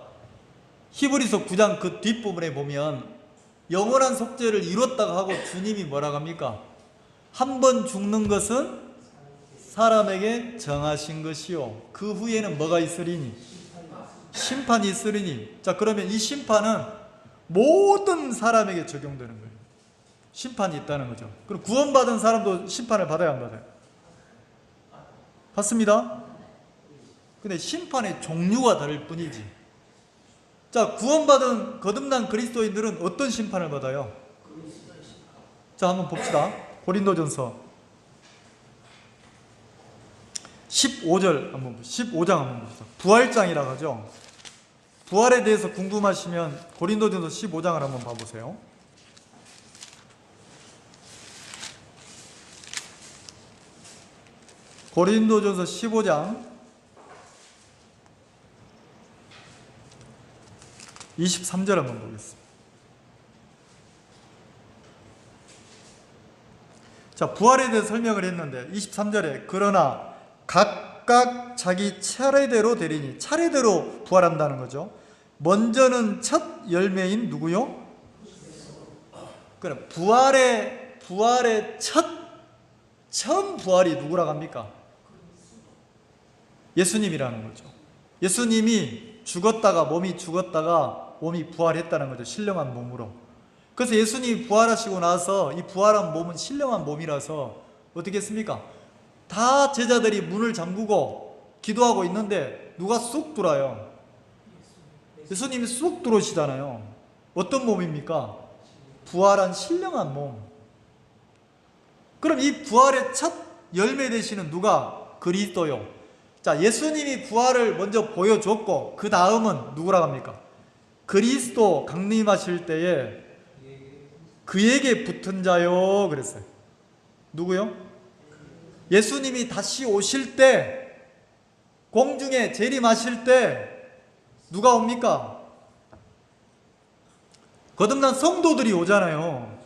히브리서 9장 그 뒷부분에 보면 영원한 속죄를 이뤘다고 하고 주님이 뭐라고 합니까? 한 번 죽는 것은 사람에게 정하신 것이요 그 후에는 뭐가 있으리니? 심판이 있으리니. 자, 그러면 이 심판은 모든 사람에게 적용되는 거예요. 심판이 있다는 거죠. 그럼 구원받은 사람도 심판을 받아야 안 받아요? 받습니다. 근데 심판의 종류가 다를 뿐이지. 자, 구원받은 거듭난 그리스도인들은 어떤 심판을 받아요? 자, 한번 봅시다. 고린도전서 15절 15장 한번 봅시다. 부활장이라고 하죠. 부활에 대해서 궁금하시면 고린도전서 15장을 한번 봐보세요. 고린도전서 15장 23절 한번 보겠습니다. 자, 부활에 대해서 설명을 했는데 23절에 그러나 각각 자기 차례대로 되리니, 차례대로 부활한다는 거죠. 먼저는 첫 열매인 누구요? 그럼 부활의 처음 부활이 누구라고 합니까? 예수님이라는 거죠. 예수님이 몸이 죽었다가 몸이 부활했다는 거죠. 신령한 몸으로. 그래서 예수님이 부활하시고 나서 이 부활한 몸은 신령한 몸이라서 어떻게 했습니까? 다 제자들이 문을 잠그고 기도하고 있는데 누가 쑥 들어와요? 예수님이 쑥 들어오시잖아요. 어떤 몸입니까? 부활한 신령한 몸. 그럼 이 부활의 첫 열매 되시는 누가? 그리스도요. 자, 예수님이 부활을 먼저 보여줬고 그 다음은 누구라고 합니까? 그리스도 강림하실 때에 그에게 붙은 자요 그랬어요. 누구요? 예수님이 다시 오실 때, 공중에 재림하실 때 누가 옵니까? 거듭난 성도들이 오잖아요.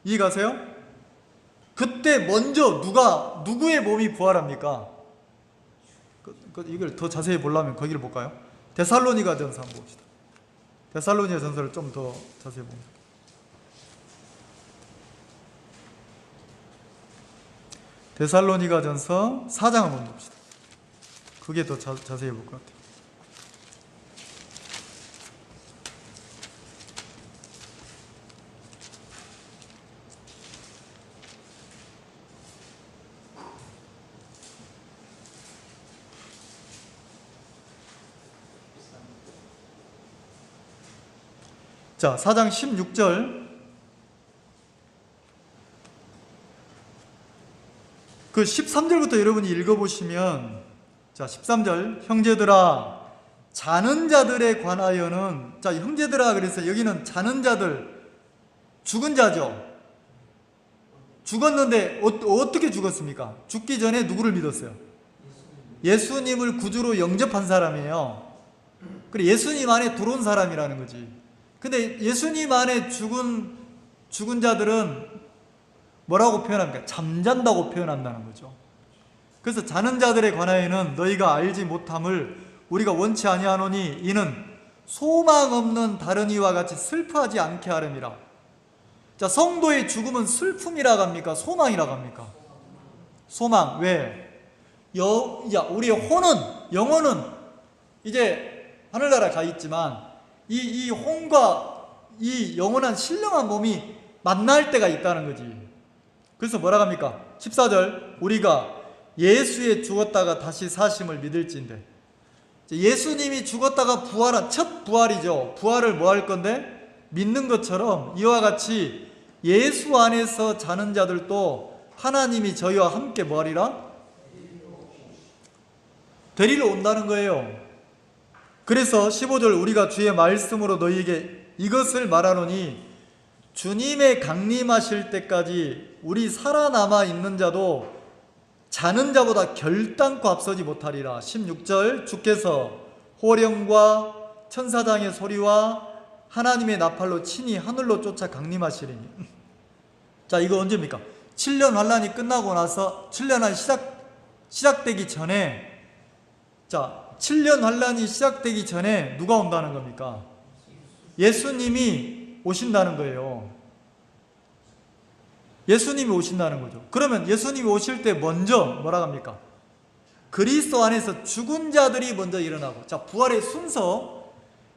이해가세요? 그때 먼저 누구의 몸이 부활합니까? 이걸 더 자세히 보려면 거기를 볼까요? 데살로니가전서 한번 봅시다. 데살로니가전서를 좀 더 자세히 봅니다. 데살로니가전서 4장 한번 봅시다. 그게 더 자세히 볼 것 같아요. 자, 4장 16절. 그 13절부터 여러분이 읽어보시면, 자, 13절. 형제들아, 자는 자들에 관하여는, 자, 형제들아 그래서 여기는 자는 자들, 죽은 자죠. 죽었는데 어떻게 죽었습니까? 죽기 전에 누구를 믿었어요? 예수님을 구주로 영접한 사람이에요. 그래, 예수님 안에 들어온 사람이라는 거지. 근데 예수님 안에 죽은 자들은 뭐라고 표현합니까? 잠잔다고 표현한다는 거죠. 그래서 자는 자들에 관하여는 너희가 알지 못함을 우리가 원치 아니하노니 이는 소망 없는 다른 이와 같이 슬퍼하지 않게 하름이라. 자, 성도의 죽음은 슬픔이라고 합니까? 소망이라고 합니까? 소망. 왜? 우리의 영혼은 이제 하늘나라 가 있지만 이 혼과 이 영원한 신령한 몸이 만날 때가 있다는 거지. 그래서 뭐라고 합니까? 14절. 우리가 예수의 죽었다가 다시 사심을 믿을지인데, 예수님이 죽었다가 부활한 첫 부활이죠. 부활을 뭐 할 건데? 믿는 것처럼 이와 같이 예수 안에서 자는 자들도 하나님이 저희와 함께 뭐 하리라? 데리러 온다는 거예요. 그래서 15절. 우리가 주의 말씀으로 너희에게 이것을 말하노니 주님의 강림하실 때까지 우리 살아남아 있는 자도 자는 자보다 결단코 앞서지 못하리라. 16절. 주께서 호령과 천사장의 소리와 하나님의 나팔로 친히 하늘로 쫓아 강림하시리니. 자, 이거 언제입니까? 7년 환란이 끝나고 나서 7년 환란이 시작되기 전에, 자, 7년 환란이 시작되기 전에 누가 온다는 겁니까? 예수님이 오신다는 거예요. 예수님이 오신다는 거죠. 그러면 예수님이 오실 때 먼저 뭐라고 합니까? 그리스도 안에서 죽은 자들이 먼저 일어나고, 자, 부활의 순서,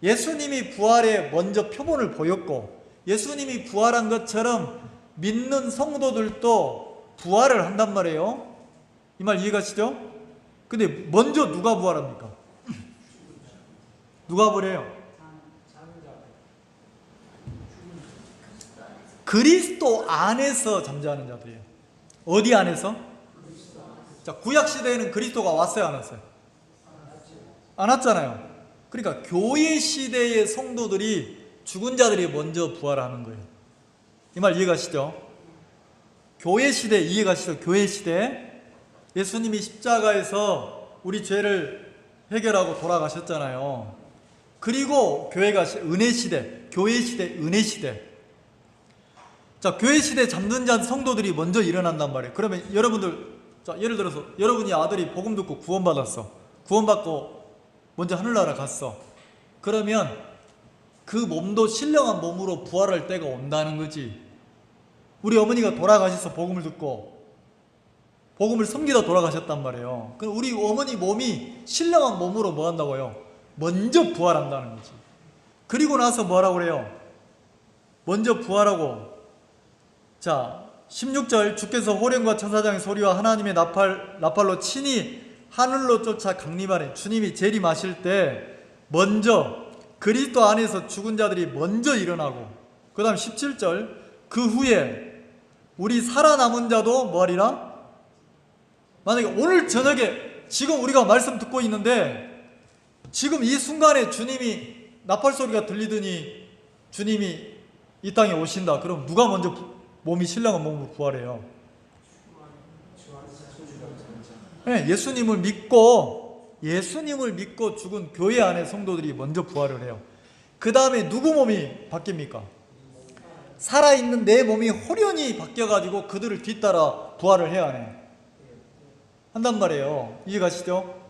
예수님이 부활에 먼저 표본을 보였고 예수님이 부활한 것처럼 믿는 성도들도 부활을 한단 말이에요. 이 말 이해가시죠? 근데 먼저 누가 부활합니까? 누가 부활해요? 그리스도 안에서 잠자는 자들이에요. 어디 안에서? 자, 구약 시대에는 그리스도가 왔어요, 안 왔어요? 안 왔잖아요. 그러니까 교회 시대의 성도들이, 죽은 자들이 먼저 부활하는 거예요. 이 말 이해가시죠? 교회 시대 이해가시죠? 교회 시대 예수님이 십자가에서 우리 죄를 해결하고 돌아가셨잖아요. 그리고 교회가 은혜 시대, 교회 시대, 은혜 시대. 자, 교회 시대 잠든 자 성도들이 먼저 일어난단 말이에요. 그러면 여러분들, 자, 예를 들어서 여러분이 아들이 복음 듣고 구원받았어. 구원받고 먼저 하늘나라 갔어. 그러면 그 몸도 신령한 몸으로 부활할 때가 온다는 거지. 우리 어머니가 돌아가셔서 복음을 듣고 복음을 섬기다 돌아가셨단 말이에요. 그럼 우리 어머니 몸이 신령한 몸으로 뭐 한다고요? 먼저 부활한다는 거지. 그리고 나서 뭐라고 그래요? 먼저 부활하고, 자, 16절. 주께서 호령과 천사장의 소리와 하나님의 나팔로 친히 하늘로 쫓아 강림하니. 주님이 재림하실 때 먼저 그리스도 안에서 죽은 자들이 먼저 일어나고, 그 다음 17절. 그 후에 우리 살아남은 자도 뭐하리라? 만약에 오늘 저녁에 지금 우리가 말씀 듣고 있는데 지금 이 순간에 주님이 나팔 소리가 들리더니 주님이 이 땅에 오신다. 그럼 누가 먼저 몸이 신령한 몸으로 부활해요? 네, 예수님을 믿고 죽은 교회 안의 성도들이 먼저 부활을 해요. 그 다음에 누구 몸이 바뀝니까? 살아있는 내 몸이 호련히 바뀌어가지고 그들을 뒤따라 부활을 해야 하네. 한단 말이에요. 이해가시죠?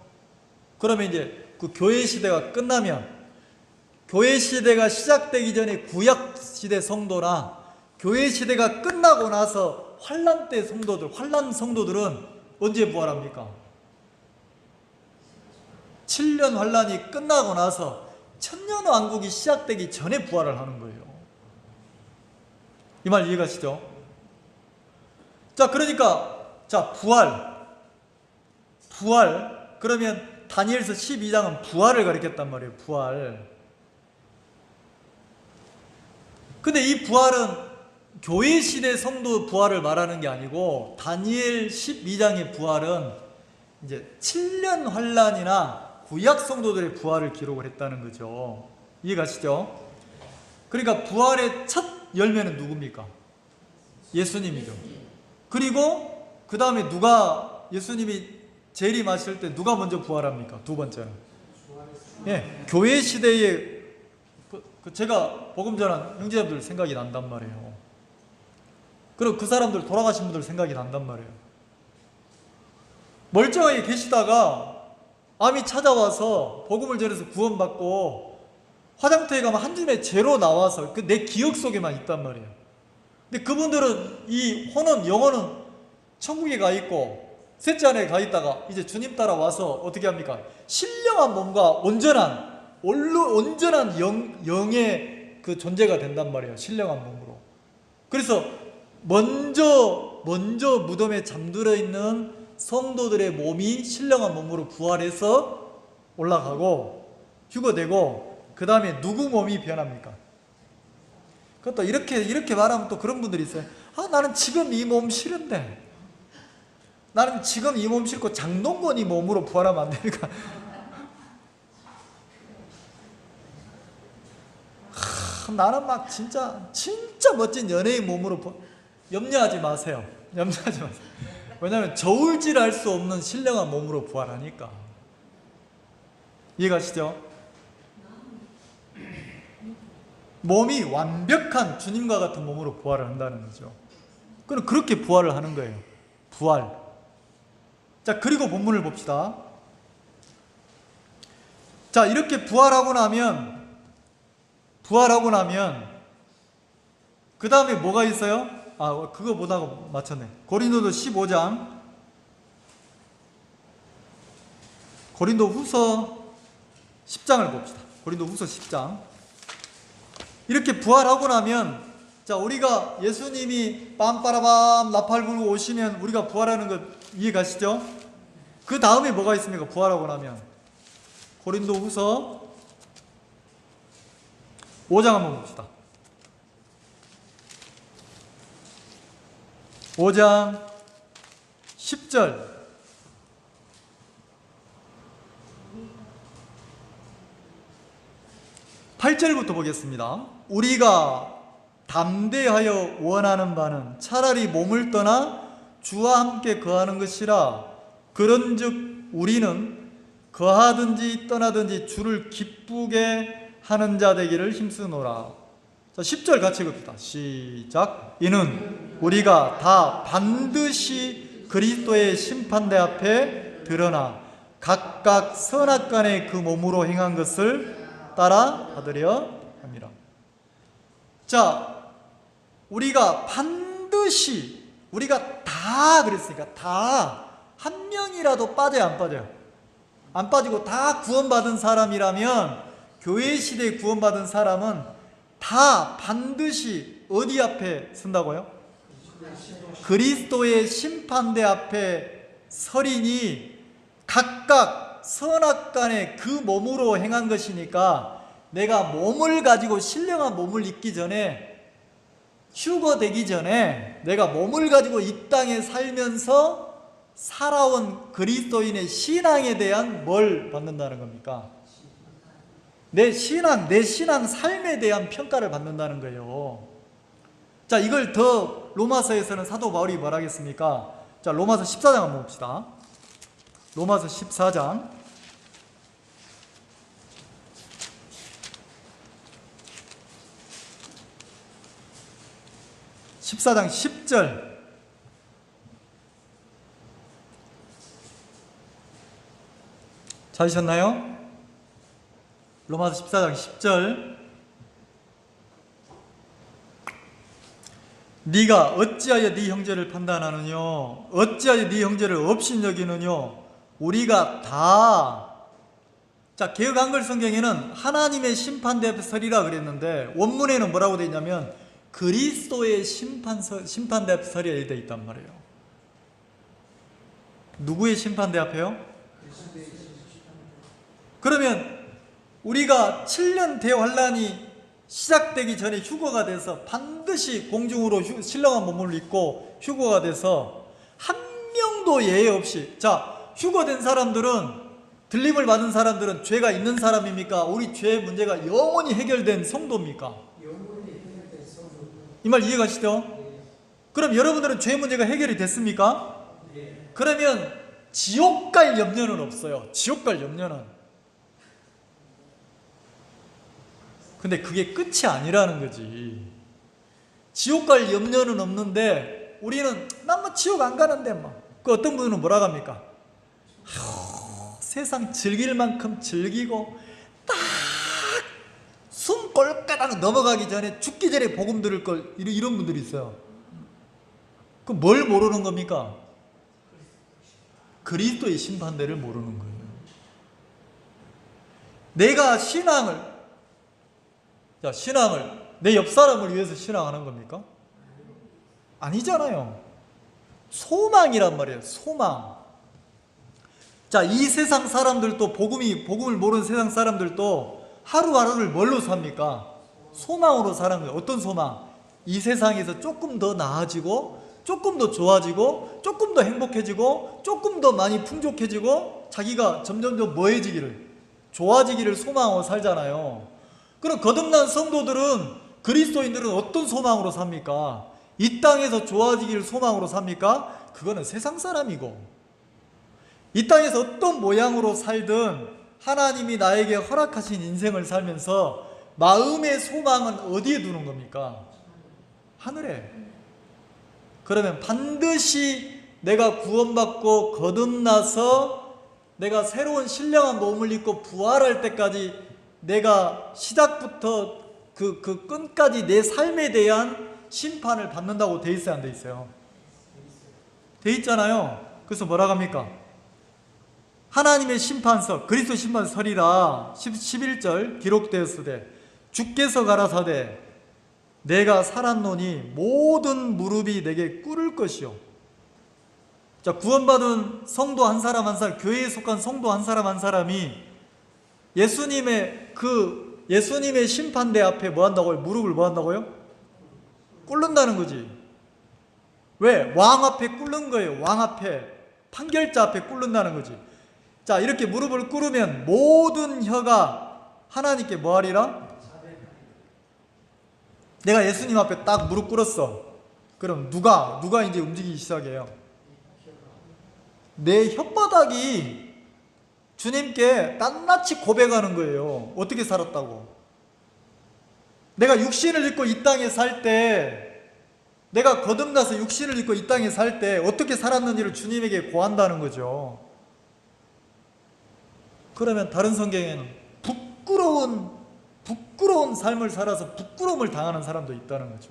그러면 이제 그 교회 시대가 끝나면, 교회 시대가 시작되기 전에 구약 시대 성도나 교회 시대가 끝나고 나서 환란 때 성도들, 환란 성도들은 언제 부활합니까? 7년 환란이 끝나고 나서 천년왕국이 시작되기 전에 부활을 하는 거예요. 이 말 이해가시죠? 자, 그러니까 부활 그러면 다니엘서 12장은 부활을 가리켰단 말이에요. 부활. 근데 이 부활은 교회 시대 성도 부활을 말하는 게 아니고 다니엘 12장의 부활은 이제 7년 환란이나 구약 성도들의 부활을 기록을 했다는 거죠. 이해가시죠? 그러니까 부활의 첫 열매는 누굽니까? 예수님이죠. 그리고 그 다음에 예수님이 재림하실 때 누가 먼저 부활합니까? 두 번째는. 예, 교회 시대에 제가 복음 전한 형제자들 생각이 난단 말이에요. 그리고 그 사람들 돌아가신 분들 생각이 난단 말이에요. 멀쩡하게 계시다가 암이 찾아와서 복음을 전해서 구원받고 화장터에 가면 한 줌의 죄로 나와서 내 기억 속에만 있단 말이에요. 근데 그분들은 이 영혼은 천국에 가 있고 셋째 안에 가 있다가 이제 주님 따라와서 어떻게 합니까? 신령한 몸과 온전한 영의 그 존재가 된단 말이에요. 신령한 몸으로. 그래서 먼저 무덤에 잠들어 있는 성도들의 몸이 신령한 몸으로 부활해서 올라가고 휴거되고, 그 다음에 누구 몸이 변합니까? 그것도 이렇게 말하면 또 그런 분들이 있어요. 나는 지금 이 몸 싫은데, 나는 지금 이 몸 싫고 장동건이 몸으로 부활하면 안 되니까. 나는 막 진짜 멋진 연예인 몸으로 염려하지 마세요. 왜냐하면 저울질 할 수 없는 신령한 몸으로 부활하니까. 이해가시죠? 몸이 완벽한 주님과 같은 몸으로 부활을 한다는 거죠. 그럼 그렇게 부활을 하는 거예요. 부활. 자, 그리고 본문을 봅시다. 자, 이렇게 부활하고 나면 그 다음에 뭐가 있어요? 그거 보다가 맞췄네. 고린도서 15장, 고린도 후서 10장을 봅시다. 고린도 후서 10장. 이렇게 부활하고 나면, 자, 우리가 예수님이 빰빠라밤 나팔 불고 오시면 우리가 부활하는 것 이해 가시죠? 그 다음에 뭐가 있습니까? 부활하고 나면. 고린도 후서 5장 한번 봅시다. 5장 10절. 8절부터 보겠습니다. 우리가 담대하여 원하는 바는 차라리 몸을 떠나 주와 함께 거하는 것이라. 그런즉 우리는 거하든지 떠나든지 주를 기쁘게 하는 자 되기를 힘쓰노라. 자, 10절 같이 읽읍시다. 시작. 이는 우리가 다 반드시 그리스도의 심판대 앞에 드러나 각각 선악간에 그 몸으로 행한 것을 따라 받으려 합니다. 자, 우리가 반드시, 우리가 다 그랬으니까 다 한 명이라도 빠져요, 안 빠져요? 안 빠지고 다 구원받은 사람이라면, 교회 시대에 구원받은 사람은 다 반드시 어디 앞에 선다고요? 그리스도의 심판대 앞에 서리니 각각 선악간에 그 몸으로 행한 것이니까, 내가 몸을 가지고 신령한 몸을 입기 전에, 휴거되기 전에 내가 몸을 가지고 이 땅에 살면서 살아온 그리스도인의 신앙에 대한 뭘 받는다는 겁니까? 내 신앙 삶에 대한 평가를 받는다는 거예요. 자, 이걸 더 로마서에서는 사도 바울이 뭐라겠습니까? 자, 로마서 14장 한번 봅시다. 로마서 14장 10절. 찾으셨나요? 로마서 14장 10절. 네가 어찌하여 네 형제를 판단하느냐? 어찌하여 네 형제를 업신여기느냐? 우리가 다, 자, 개역 한글 성경에는 하나님의 심판대 앞에 서리라 그랬는데 원문에는 뭐라고 되어 있냐면 그리스도의 심판대 앞에 서리라 되어 있단 말이에요. 누구의 심판대 앞에요? 그러면 우리가 7년 대환란이 시작되기 전에 휴거가 돼서 반드시 공중으로 신령한 몸을 입고 휴거가 돼서 한 명도 예외 없이, 자, 휴거된 사람들은, 들림을 받은 사람들은 죄가 있는 사람입니까? 우리 죄의 문제가 영원히 해결된 성도입니까? 이 말 이해가시죠? 그럼 여러분들은 죄 문제가 해결이 됐습니까? 그러면 지옥 갈 염려는 없어요. 지옥 갈 염려는. 근데 그게 끝이 아니라는 거지. 지옥 갈 염려는 없는데 우리는 난 뭐 지옥 안 가는데 막. 그 어떤 분은 뭐라고 합니까? 세상 즐길 만큼 즐기고 딱 숨 꼴까닥 넘어가기 전에, 죽기 전에 복음 들을 걸, 이런 분들이 있어요. 그럼 뭘 모르는 겁니까? 그리스도의 심판대를 모르는 거예요. 내가 신앙을 내 옆 사람을 위해서 신앙하는 겁니까? 아니잖아요. 소망이란 말이에요. 소망. 자, 이 세상 사람들도, 복음을 모르는 세상 사람들도 하루하루를 뭘로 삽니까? 소망으로 사는 거예요. 어떤 소망? 이 세상에서 조금 더 나아지고, 조금 더 좋아지고, 조금 더 행복해지고, 조금 더 많이 풍족해지고, 자기가 점점점 뭐해지기를, 좋아지기를 소망하고 살잖아요. 그럼 거듭난 성도들은, 그리스도인들은 어떤 소망으로 삽니까? 이 땅에서 좋아지기를 소망으로 삽니까? 그거는 세상 사람이고, 이 땅에서 어떤 모양으로 살든 하나님이 나에게 허락하신 인생을 살면서 마음의 소망은 어디에 두는 겁니까? 하늘에. 그러면 반드시 내가 구원받고 거듭나서 내가 새로운 신령한 몸을 입고 부활할 때까지 내가 시작부터 그 끝까지 내 삶에 대한 심판을 받는다고 돼 있어요, 안 돼 있어요? 돼 있잖아요. 그래서 뭐라고 합니까? 하나님의 심판서, 그리스도 심판서리라 11절 기록되었으되 주께서 가라사대 내가 살았노니 모든 무릎이 내게 꿇을 것이요. 자, 구원받은 성도 한 사람 한 사람, 교회에 속한 성도 한 사람이 예수님의 심판대 앞에 뭐 한다고요? 무릎을 뭐 한다고요? 꿇는다는 거지. 왜? 왕 앞에 꿇는 거예요. 왕 앞에, 판결자 앞에 꿇는다는 거지. 자, 이렇게 무릎을 꿇으면 모든 혀가 하나님께 뭐 하리라? 내가 예수님 앞에 딱 무릎 꿇었어. 그럼 누가 이제 움직이기 시작해요? 내 혓바닥이 주님께 낱낱이 고백하는 거예요. 어떻게 살았다고. 내가 육신을 입고 이 땅에 살 때, 내가 거듭나서 육신을 입고 이 땅에 살 때 어떻게 살았는지를 주님에게 고한다는 거죠. 그러면 다른 성경에는 부끄러운 삶을 살아서 부끄러움을 당하는 사람도 있다는 거죠.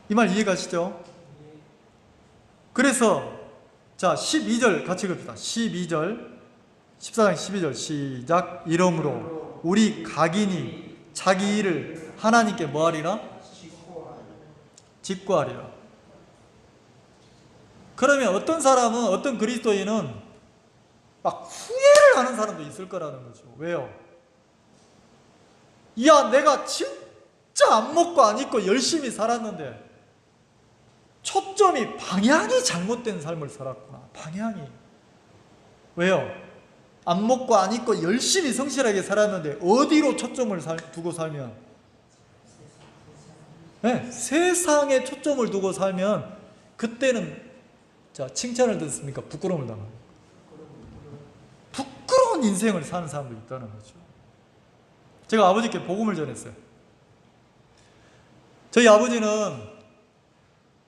이 말 이해가시죠? 그래서 자, 12절 같이 봅시다. 12절, 14장 12절 시작. 이러므로 우리 각인이 자기 일을 하나님께 뭐 하리라? 직고하리라. 그러면 어떤 사람은, 어떤 그리스도인은 막 후회를 하는 사람도 있을 거라는 거죠. 왜요? 야, 내가 진짜 안 먹고 안 입고 열심히 살았는데 초점이, 방향이 잘못된 삶을 살았구나. 방향이. 왜요? 안 먹고 안 입고 열심히 성실하게 살았는데 어디로 초점을 두고 살면, 네, 세상에 초점을 두고 살면 그때는, 자, 칭찬을 듣습니까? 부끄러움을 당합니다. 부끄러운 인생을 사는 사람도 있다는 거죠. 제가 아버지께 복음을 전했어요. 저희 아버지는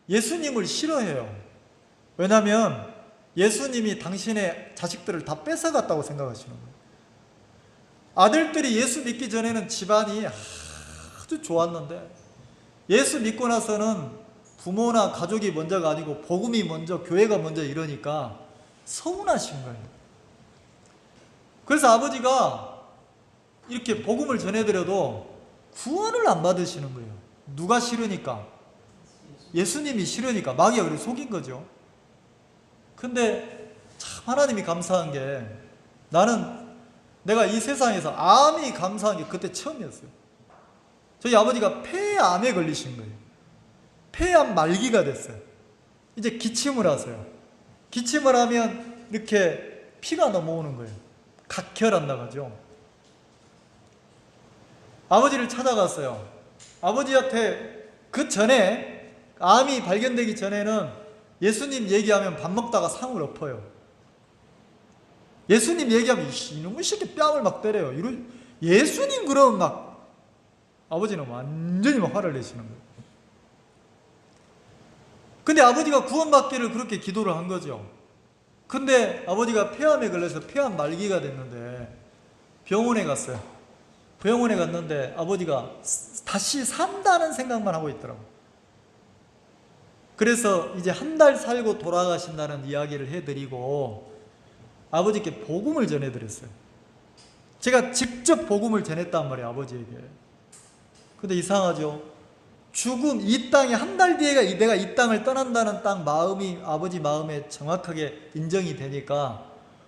예수님을 싫어해요. 왜냐하면 예수님이 당신의 자식들을 다 뺏어갔다고 생각하시는 거예요. 아들들이 예수 믿기 전에는 집안이 아주 좋았는데 예수 믿고 나서는 부모나 가족이 먼저가 아니고 복음이 먼저, 교회가 먼저 이러니까 서운하신 거예요. 그래서 아버지가 이렇게 복음을 전해드려도 구원을 안 받으시는 거예요. 누가 싫으니까? 예수님이 싫으니까. 마귀가 그렇게 속인 거죠. 근데 참 하나님이 감사한 게, 내가 이 세상에서 암이 감사한 게 그때 처음이었어요. 저희 아버지가 폐암에 걸리신 거예요. 폐암 말기가 됐어요. 이제 기침을 하세요. 기침을 하면 이렇게 피가 넘어오는 거예요. 각혈한다고 하죠. 아버지를 찾아갔어요. 아버지한테 그 전에, 암이 발견되기 전에는 예수님 얘기하면 밥 먹다가 상을 엎어요. 예수님 얘기하면 이놈의 새끼 뺨을 막 때려요. 예수님 그러면 막, 아버지는 완전히 막 화를 내시는 거예요. 근데 아버지가 구원받기를 그렇게 기도를 한 거죠. 근데 아버지가 폐암에 걸려서 폐암 말기가 됐는데 병원에 갔어요. 병원에 갔는데 아버지가 다시 산다는 생각만 하고 있더라고요. 그래서 이제 한 달 살고 돌아가신다는 이야기를 해드리고 아버지께 복음을 전해드렸어요. 제가 직접 복음을 전했단 말이에요, 아버지에게. 근데 이상하죠? 죽음, 이 땅에 한 달 뒤에 내가 이 땅을 떠난다는 마음이 아버지 마음에 정확하게 인정이 되니까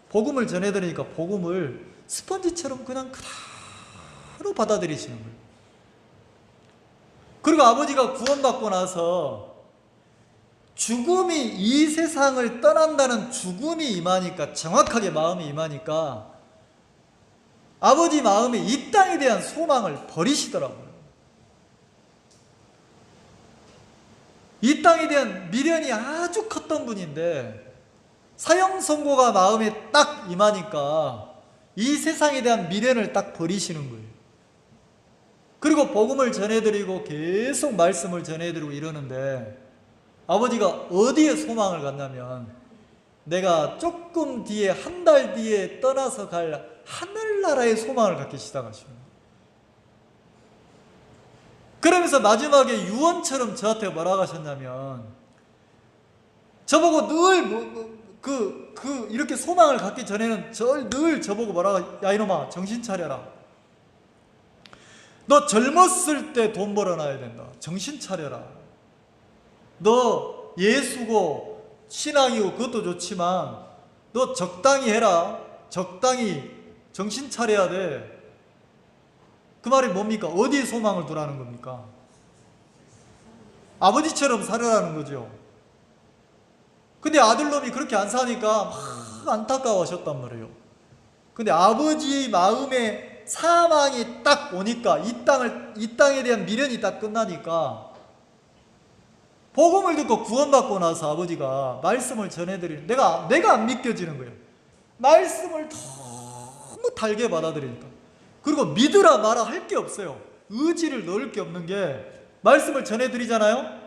복음을 전해드리니까 복음을 스펀지처럼 그냥 그대로 받아들이시는 거예요. 그리고 아버지가 구원받고 나서 죽음이, 이 세상을 떠난다는 죽음이 임하니까, 정확하게 마음이 임하니까 아버지 마음에 이 땅에 대한 소망을 버리시더라고요. 이 땅에 대한 미련이 아주 컸던 분인데 사형 선고가 마음에 딱 임하니까 이 세상에 대한 미련을 딱 버리시는 거예요. 그리고 복음을 전해드리고 계속 말씀을 전해드리고 이러는데 아버지가 어디에 소망을 갖냐면 내가 조금 뒤에, 한 달 뒤에 떠나서 갈 하늘나라에 소망을 갖기 시작하시는 거예요. 그러면서 마지막에 유언처럼 저한테 뭐라고 하셨냐면, 저보고 늘 이렇게 소망을 갖기 전에는 늘 저보고 뭐라고, 야 이놈아 정신 차려라. 너 젊었을 때 돈 벌어놔야 된다. 정신 차려라. 너 예수고 신앙이고 그것도 좋지만 너 적당히 해라. 적당히 정신 차려야 돼. 그 말이 뭡니까? 어디에 소망을 두라는 겁니까? 아버지처럼 살아라는 거죠. 근데 아들놈이 그렇게 안 사니까 막 안타까워하셨단 말이에요. 근데 아버지의 마음에 사망이 딱 오니까, 이 땅에 대한 미련이 딱 끝나니까 복음을 듣고 구원받고 나서 아버지가 말씀을 전해드리는, 내가 안 믿겨지는 거예요. 말씀을 너무 달게 받아들이니까. 그리고 믿으라 마라 할 게 없어요. 의지를 넣을 게 없는 게, 말씀을 전해드리잖아요,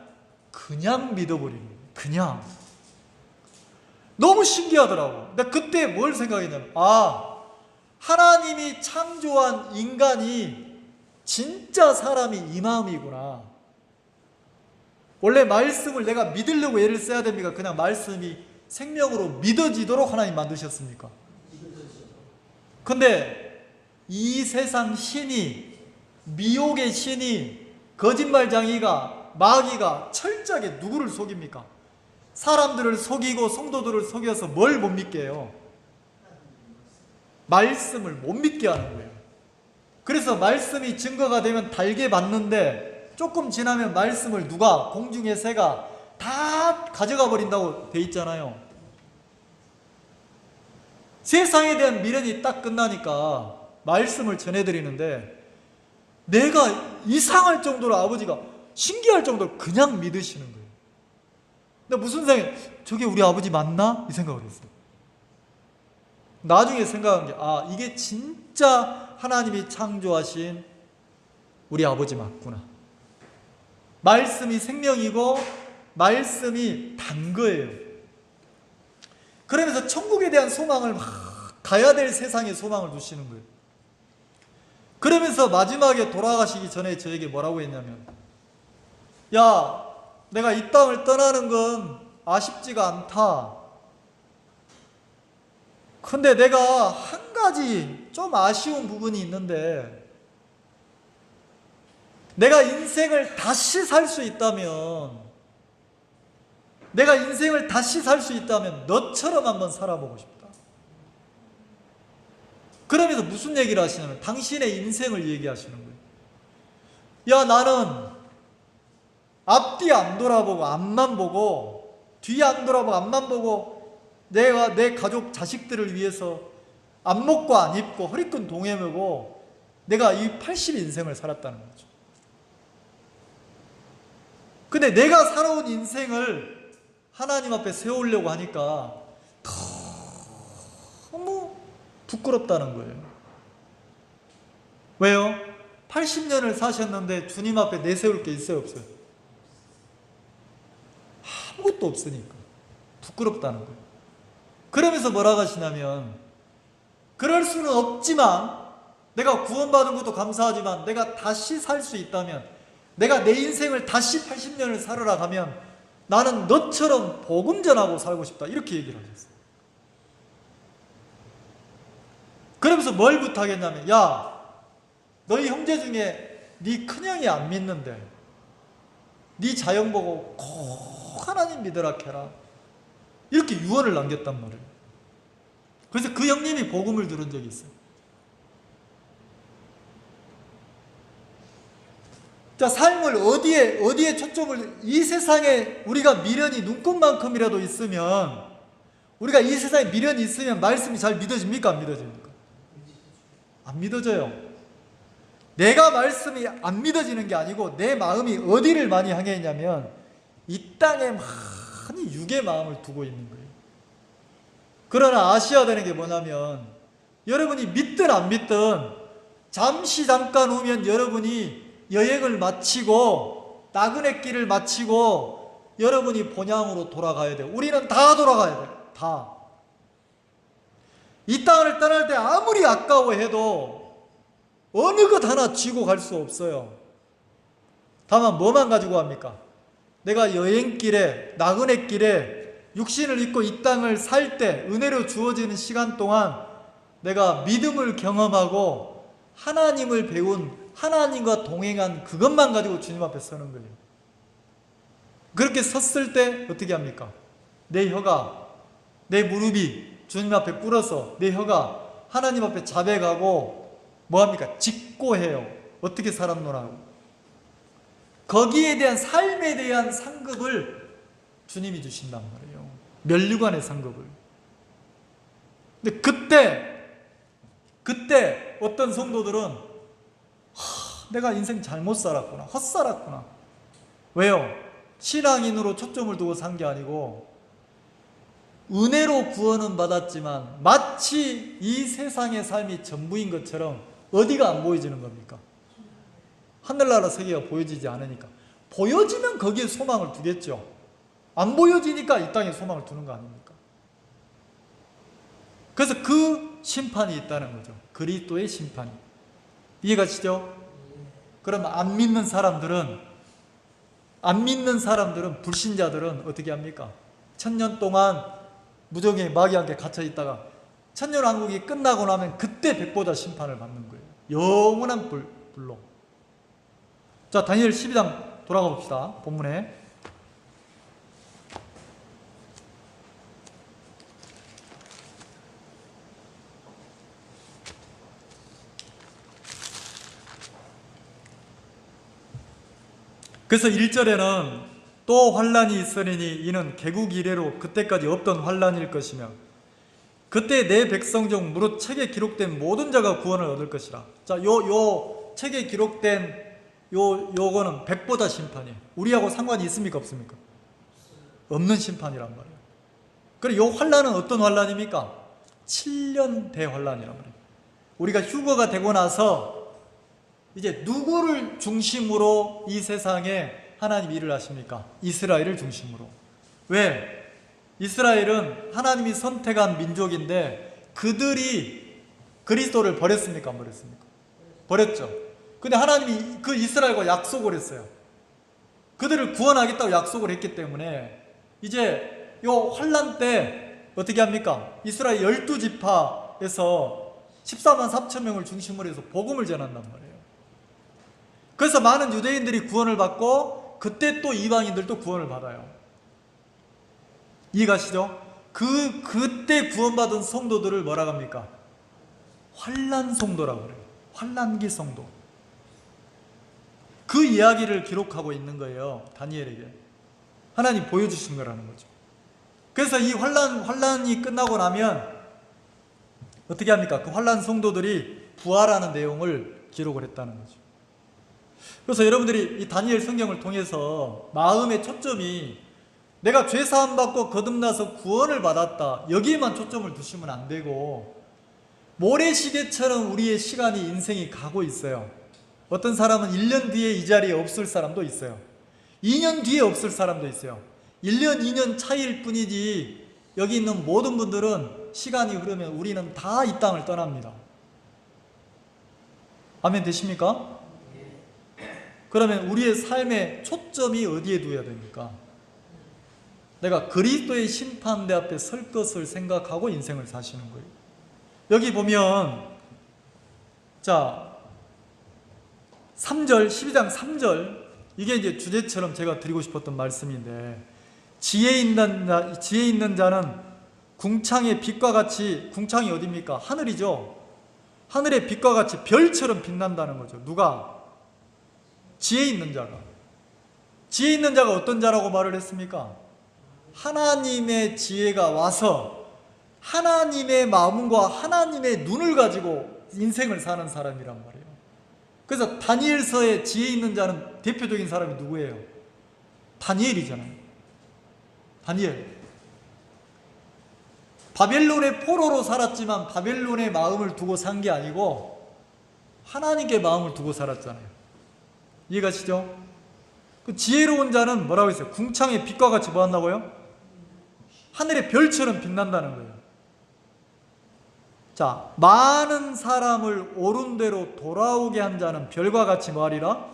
그냥 믿어버리는 거예요. 그냥. 너무 신기하더라고. 근데 그때 뭘 생각했냐면, 하나님이 창조한 인간이 진짜 사람이 이 마음이구나. 원래 말씀을 내가 믿으려고 애를 써야 됩니까? 그냥 말씀이 생명으로 믿어지도록 하나님 만드셨습니까? 근데 이 세상 신이, 미혹의 신이, 거짓말장이가, 마귀가 철저하게 누구를 속입니까? 사람들을 속이고 성도들을 속여서 뭘 못 믿게 해요? 말씀을 못 믿게 하는 거예요. 그래서 말씀이 증거가 되면 달게 받는데 조금 지나면 말씀을 누가, 공중의 새가 다 가져가 버린다고 돼 있잖아요. 세상에 대한 미련이 딱 끝나니까 말씀을 전해드리는데 내가 이상할 정도로 아버지가 신기할 정도로 그냥 믿으시는 거예요. 근데 무슨 생각이, 저게 우리 아버지 맞나? 이 생각을 했어요. 나중에 생각한 게, 이게 진짜 하나님이 창조하신 우리 아버지 맞구나. 말씀이 생명이고 말씀이 단 거예요. 그러면서 천국에 대한 소망을 막 가야 될 세상에 소망을 두시는 거예요. 그러면서 마지막에 돌아가시기 전에 저에게 뭐라고 했냐면, 야, 내가 이 땅을 떠나는 건 아쉽지가 않다. 근데 내가 한 가지 좀 아쉬운 부분이 있는데, 내가 인생을 다시 살 수 있다면, 너처럼 한번 살아보고 싶다. 그러면서 무슨 얘기를 하시냐면 당신의 인생을 얘기하시는 거예요. 야, 나는 앞뒤 안 돌아보고 앞만 보고, 뒤 안 돌아보고 앞만 보고, 내가 내 가족 자식들을 위해서 안 먹고 안 입고 허리끈 동여매고 내가 이 80 인생을 살았다는 거죠. 근데 내가 살아온 인생을 하나님 앞에 세우려고 하니까 너무 부끄럽다는 거예요. 왜요? 80년을 사셨는데 주님 앞에 내세울 게 있어요, 없어요? 아무것도 없으니까 부끄럽다는 거예요. 그러면서 뭐라고 하시냐면, 그럴 수는 없지만, 내가 구원받은 것도 감사하지만 내가 다시 살 수 있다면, 내가 내 인생을 다시 80년을 살으라 가면 나는 너처럼 복음 전하고 살고 싶다, 이렇게 얘기를 하셨어요. 그러면서 뭘 부탁했냐면, 야, 너희 형제 중에 네 큰형이 안 믿는데 네 자형 보고 꼭 하나님 믿으라 캐라, 이렇게 유언을 남겼단 말이에요. 그래서 그 형님이 복음을 들은 적이 있어요. 자, 삶을 어디에 초점을, 이 세상에 우리가 미련이 눈꽃만큼이라도 있으면, 우리가 이 세상에 미련이 있으면 말씀이 잘 믿어집니까? 안 믿어집니까? 안 믿어져요. 내가 말씀이 안 믿어지는 게 아니고 내 마음이 어디를 많이 향해 있냐면 이 땅에 많이 육의 마음을 두고 있는 거예요. 그러나 아셔야 되는 게 뭐냐면, 여러분이 믿든 안 믿든 잠시 잠깐 후면 여러분이 여행을 마치고 나그네 길을 마치고 여러분이 본향으로 돌아가야 돼요. 우리는 다 돌아가야 돼요. 다. 이 땅을 떠날 때 아무리 아까워해도 어느 것 하나 쥐고 갈 수 없어요. 다만 뭐만 가지고 갑니까? 내가 여행길에, 나그네 길에 육신을 입고 이 땅을 살 때 은혜로 주어지는 시간 동안 내가 믿음을 경험하고 하나님을 배운, 하나님과 동행한 그것만 가지고 주님 앞에 서는 거예요. 그렇게 섰을 때 어떻게 합니까? 내 혀가, 내 무릎이 주님 앞에 꿇어서 내 혀가 하나님 앞에 자백하고 뭐합니까? 직고해요. 어떻게 살았노라고. 거기에 대한 삶에 대한 상급을 주님이 주신단 말이에요. 면류관의 상급을. 근데 그때 어떤 성도들은 내가 인생 잘못 살았구나, 헛살았구나. 왜요? 신앙인으로 초점을 두고 산 게 아니고 은혜로 구원은 받았지만 마치 이 세상의 삶이 전부인 것처럼 어디가 안 보여지는 겁니까? 하늘나라 세계가 보여지지 않으니까. 보여지면 거기에 소망을 두겠죠. 안 보여지니까 이 땅에 소망을 두는 거 아닙니까? 그래서 그 심판이 있다는 거죠. 그리스도의 심판이. 이해가시죠? 그러면 안 믿는 사람들은 불신자들은 어떻게 합니까? 1000년 동안 무정의 마귀와 함께 갇혀 있다가 천년왕국이 끝나고 나면 그때 백보자 심판을 받는 거예요. 영원한 불로. 자, 다니엘 12장 돌아가 봅시다. 본문에. 그래서 1절에는 또 환란이 있으리니 이는 개국 이래로 그때까지 없던 환란일 것이며 그때 내 백성 중 무릇 책에 기록된 모든 자가 구원을 얻을 것이라. 자, 요 책에 기록된 요거는 백보다 심판이에요. 우리하고 상관이 있습니까? 없습니까? 없는 심판이란 말이에요. 그리고 요 환란은 어떤 환란입니까? 7년 대환란이란 말이에요. 우리가 휴거가 되고 나서 이제 누구를 중심으로 이 세상에 하나님이 일을 하십니까? 이스라엘을 중심으로. 왜? 이스라엘은 하나님이 선택한 민족인데 그들이 그리스도를 버렸습니까? 안 버렸습니까? 버렸죠. 근데 하나님이 그 이스라엘과 약속을 했어요. 그들을 구원하겠다고 약속을 했기 때문에 이제 요 환란 때 어떻게 합니까? 이스라엘 12지파에서 14만 4천 명을 중심으로 해서 복음을 전한단 말이에요. 그래서 많은 유대인들이 구원을 받고 그때 또 이방인들도 구원을 받아요. 이해가시죠? 그때 구원받은 성도들을 뭐라고 합니까? 환란 성도라고 그래요. 환란기 성도. 그 이야기를 기록하고 있는 거예요. 다니엘에게. 하나님 보여주신 거라는 거죠. 그래서 이 환란이 끝나고 나면 어떻게 합니까? 그 환란 성도들이 부활하는 내용을 기록을 했다는 거죠. 그래서 여러분들이 이 다니엘 성경을 통해서 마음의 초점이 내가 죄 사함 받고 거듭나서 구원을 받았다, 여기에만 초점을 두시면 안 되고 모래시계처럼 우리의 시간이, 인생이 가고 있어요. 어떤 사람은 1년 뒤에 이 자리에 없을 사람도 있어요. 2년 뒤에 없을 사람도 있어요. 1년, 2년 차이일 뿐이지 여기 있는 모든 분들은 시간이 흐르면 우리는 다 이 땅을 떠납니다. 아멘 되십니까? 그러면 우리의 삶의 초점이 어디에 두어야 됩니까? 내가 그리스도의 심판대 앞에 설 것을 생각하고 인생을 사시는 거예요. 여기 보면 자 3절, 12장 3절, 이게 이제 주제처럼 제가 드리고 싶었던 말씀인데, 지혜 있는 자는 궁창의 빛과 같이, 궁창이 어디입니까? 하늘이죠. 하늘의 빛과 같이 별처럼 빛난다는 거죠. 누가? 지혜 있는 자가. 지혜 있는 자가 어떤 자라고 말을 했습니까? 하나님의 지혜가 와서 하나님의 마음과 하나님의 눈을 가지고 인생을 사는 사람이란 말이에요. 그래서 다니엘서의 지혜 있는 자는 대표적인 사람이 누구예요? 다니엘이잖아요. 다니엘. 바벨론의 포로로 살았지만 바벨론의 마음을 두고 산 게 아니고 하나님께 마음을 두고 살았잖아요. 이해가시죠? 그 지혜로운 자는 뭐라고 했어요? 궁창의 빛과 같이 뭐 한다고요? 하늘의 별처럼 빛난다는 거예요. 자, 많은 사람을 옳은 대로 돌아오게 한 자는 별과 같이 뭐하리라?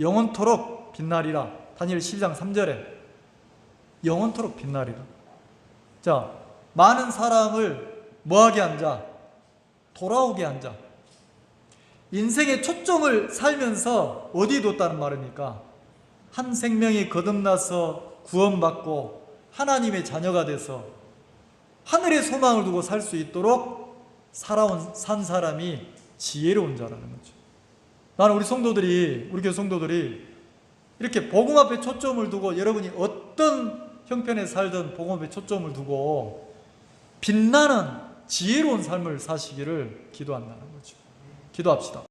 영원토록 빛나리라. 다니엘 12장 3절에 영원토록 빛나리라. 자, 많은 사람을 뭐하게 한 자? 돌아오게 한 자. 인생의 초점을 살면서 어디에 뒀다는 말입니까? 한 생명이 거듭나서 구원받고 하나님의 자녀가 돼서 하늘의 소망을 두고 살 수 있도록 산 사람이 지혜로운 자라는 거죠. 나는 우리 교회 성도들이 이렇게 복음 앞에 초점을 두고, 여러분이 어떤 형편에 살든 복음 앞에 초점을 두고 빛나는 지혜로운 삶을 사시기를 기도한다는 거죠. 기도합시다.